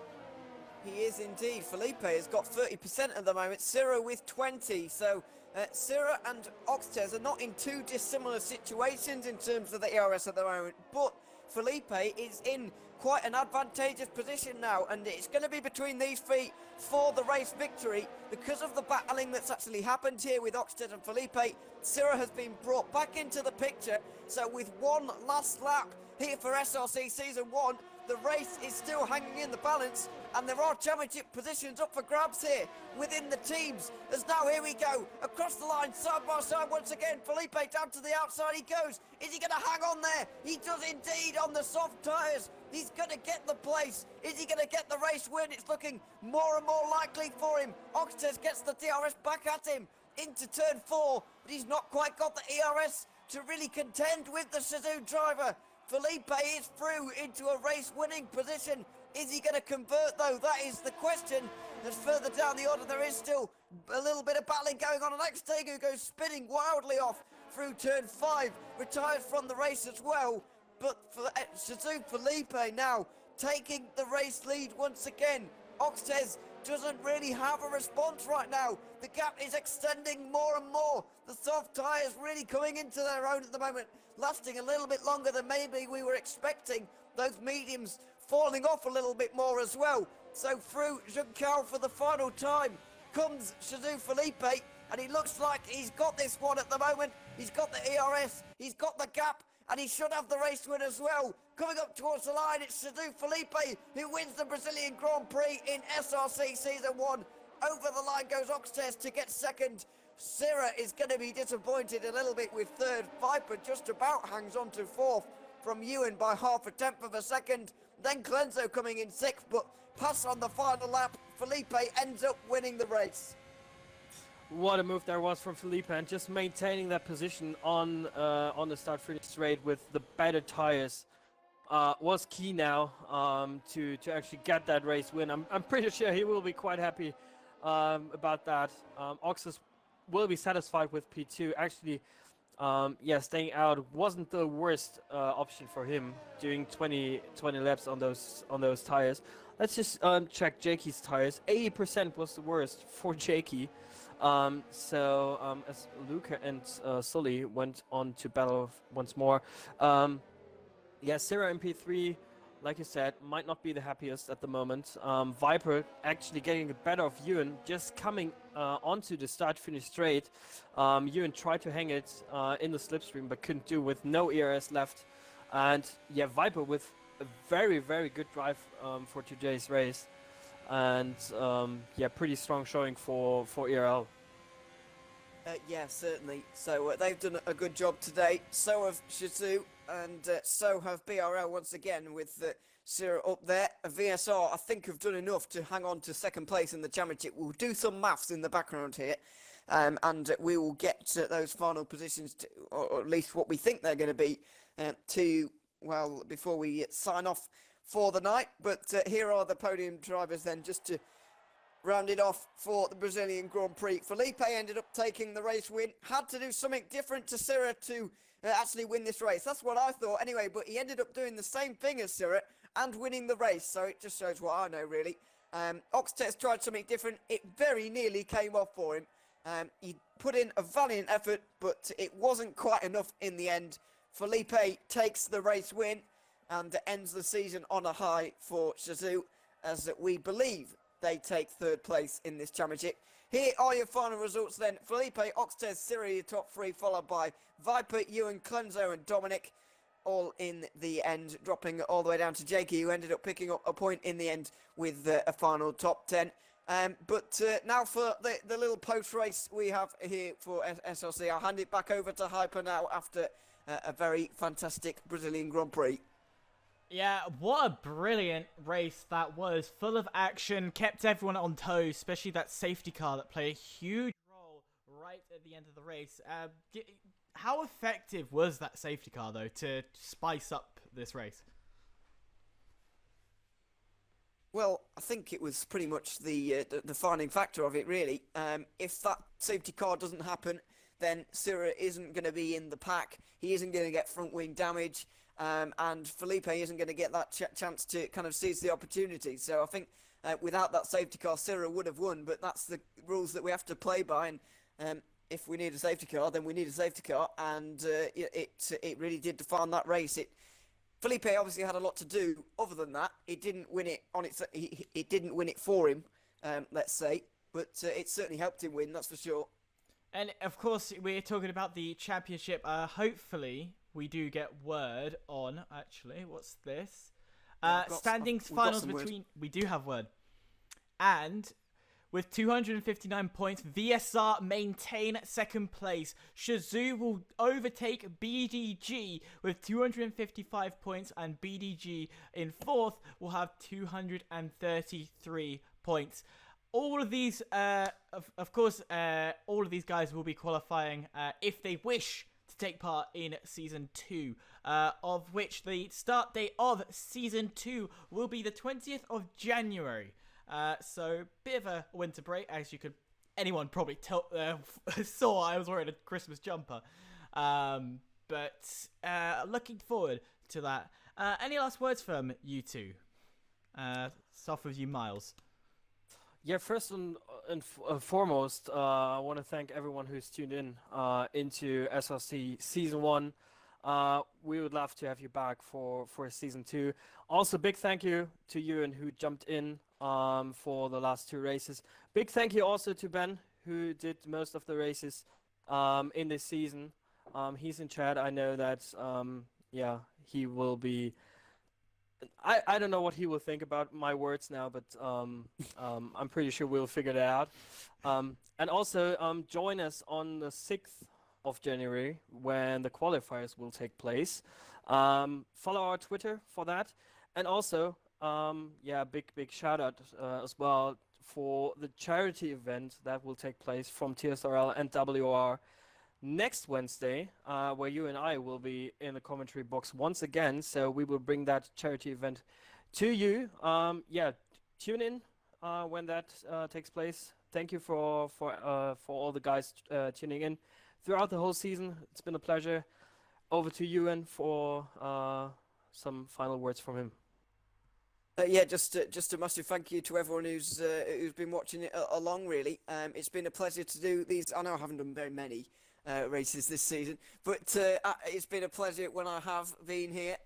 He is indeed. Felipe has got 30% at the moment, Sira with 20. So Sira and Oxtez are not in too dissimilar situations in terms of the ERS at the moment, but Felipe is in quite an advantageous position now, and it's going to be between these three for the race victory because of the battling that's actually happened here with Oxtez and Felipe. Sira has been brought back into the picture, so with one last lap here for SRC Season 1, the race is still hanging in the balance, and there are championship positions up for grabs here within the teams. As now here we go, across the line, side by side once again. Felipe down to the outside he goes. Is he going to hang on there? He does indeed on the soft tyres. He's going to get the place. Is he going to get the race win? It's looking more and more likely for him. Oxtez gets the DRS back at him into turn 4, but he's not quite got the ERS to really contend with the Suzuki driver. Felipe is through into a race-winning position. Is he going to convert, though? That is the question. As further down the order, there is still a little bit of battling going on. And Xtegu goes spinning wildly off through turn 5, retires from the race as well. But for Suzuki Felipe now taking the race lead once again. Oxtez doesn't really have a response right now. The gap is extending more and more. The soft tyres really coming into their own at the moment, lasting a little bit longer than maybe we were expecting. Those mediums falling off a little bit more as well. So through Juncal for the final time comes Suzuki Felipe, and he looks like he's got this one at the moment. He's got the ERS, he's got the gap, and he should have the race win as well. Coming up towards the line, it's Suzuki Felipe who wins the Brazilian Grand Prix in SRC Season 1. Over the line goes Oxtez to get second. Sira is going to be disappointed a little bit with third. Viper just about hangs on to fourth from Ewan by half a tenth of a second. Then Clenzo coming in sixth, but pass on the final lap. Felipe ends up winning the race. What a move there was from Felipe, and just maintaining that position on the start-finish straight with the better tires was key now to actually get that race win. I'm pretty sure he will be quite happy about that. Oxus will be satisfied with P2. Actually, yeah, staying out wasn't the worst option for him, doing 20 laps on those tires. Let's just check Jakey's tires. 80% was the worst for Jakey. As Luca and Sully went on to battle once more, yeah, Sierra MP3, like you said, might not be the happiest at the moment. Viper actually getting the better of Ewan, just coming onto the start-finish straight. Ewan tried to hang it in the slipstream, but couldn't do with no ERS left. And yeah, Viper with a very, very good drive for today's race. And yeah, pretty strong showing for ERL. Yeah, certainly. So they've done a good job today. So have Shizou, and so have BRL once again with Sierra up there. VSR, I think, have done enough to hang on to second place in the championship. We'll do some maths in the background here, and we will get to those final positions, or at least what we think they're going to be, before we sign off for the night. But here are the podium drivers then, just to rounded off for the Brazilian Grand Prix. Felipe ended up taking the race win. Had to do something different to Sierra to actually win this race. That's what I thought anyway, but he ended up doing the same thing as Sierra and winning the race. So it just shows what I know, really. Oxtez tried something different. It very nearly came off for him. He put in a valiant effort, but it wasn't quite enough in the end. Felipe takes the race win and ends the season on a high for Shizou, as we believe they take third place in this championship. Here are your final results then. Felipe, Oxtez, Siri, your top three, followed by Viper, Ewan, Clenzo and Dominic, all in the end, dropping all the way down to Jakey, who ended up picking up a point in the end with a final top 10. But now for the little post-race we have here for SRC, I'll hand it back over to Hyper now after a very fantastic Brazilian Grand Prix. Yeah, what a brilliant race that was. Full of action, kept everyone on toes, especially that safety car that played a huge role right at the end of the race. How effective was that safety car, though, to spice up this race? Well, I think it was pretty much the defining factor of it, really. If that safety car doesn't happen, then Sierra isn't going to be in the pack. He isn't going to get front wing damage. And Felipe isn't going to get that chance to kind of seize the opportunity. So I think without that safety car, Sierra would have won, but that's the rules that we have to play by. And if we need a safety car, then we need a safety car, and it really did define that race. Felipe obviously had a lot to do. Other than that, it didn't win it on its. It didn't win it for him, let's say, but it certainly helped him win. That's for sure. And of course, we're talking about the championship. Hopefully, we do get word on. Actually, what's this? Standings finals between. We do have word, and with 259 points, VSR maintain second place. Shizou will overtake BDG with 255 points, and BDG in fourth will have 233 points. All of these, of course, all of these guys will be qualifying if they wish to take part in Season 2, of which the start date of Season 2 will be the 20th of January. So, bit of a winter break, as you could, anyone probably saw I was wearing a Christmas jumper. But looking forward to that. Any last words from you two? Start off with you, Miles. Yeah, first and foremost, I want to thank everyone who's tuned in into SRC Season 1. We would love to have you back for Season 2. Also, big thank you to Ewan, who jumped in for the last two races. Big thank you also to Ben, who did most of the races in this season. He's in chat. I know that, he will be... I don't know what he will think about my words now, but I'm pretty sure we'll figure that out. And also join us on the 6th of January when the qualifiers will take place. Follow our Twitter for that. And also, big shout out as well for the charity event that will take place from TSRL and WR next Wednesday, where you and I will be in the commentary box once again. So we will bring that charity event to you. Tune in when that takes place. Thank you for all the guys tuning in. throughout the whole season. It's been a pleasure. Over to Ewan for some final words from him. Yeah, just a massive thank you to everyone who's been watching it along. Really, it's been a pleasure to do these. I know I haven't done very many races this season, but it's been a pleasure when I have been here.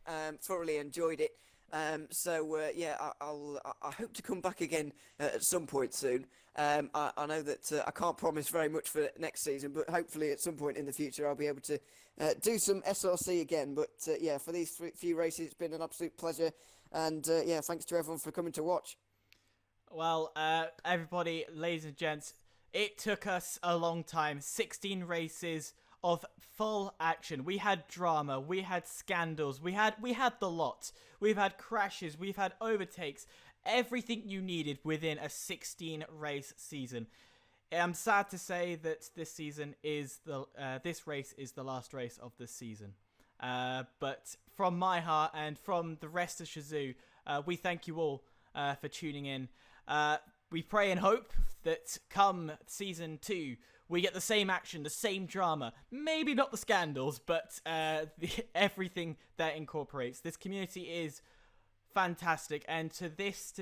Thoroughly enjoyed it. Yeah, I hope to come back again at some point soon. I know that I can't promise very much for next season, but hopefully at some point in the future I'll be able to do some SRC again. But yeah, for these few races, it's been an absolute pleasure. And yeah, thanks to everyone for coming to watch. Well, everybody, ladies and gents, it took us a long time. 16 races of full action. We had drama, we had scandals, we had the lot. We've had crashes, we've had overtakes, everything you needed within a 16 race season. I'm sad to say that this race is the last race of the season. But from my heart and from the rest of Shazoo, we thank you all for tuning in. We pray and hope that come season 2, we get the same action, the same drama. Maybe not the scandals, but everything that incorporates. This community is fantastic. And to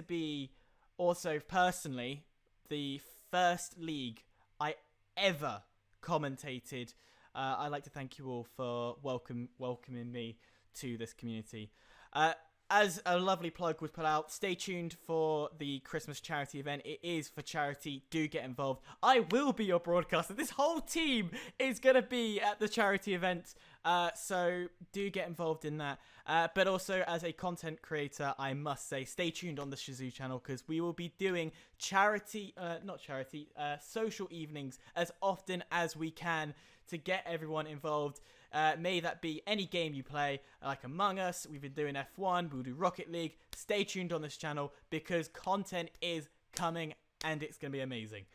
be also personally the first league I ever commentated, I'd like to thank you all for welcoming me to this community. As a lovely plug was put out, stay tuned for the Christmas charity event. It is for charity. Do get involved. I will be your broadcaster. This whole team is going to be at the charity event. So do get involved in that. But also as a content creator, I must say, stay tuned on the Shazoo channel because we will be doing social evenings as often as we can to get everyone involved. May that be any game you play, like Among Us, we've been doing F1, we'll do Rocket League. Stay tuned on this channel because content is coming and it's going to be amazing.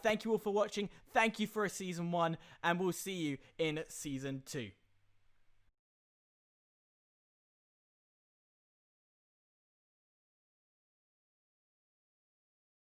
Thank you all for watching. Thank you for Season 1 and we'll see you in Season 2.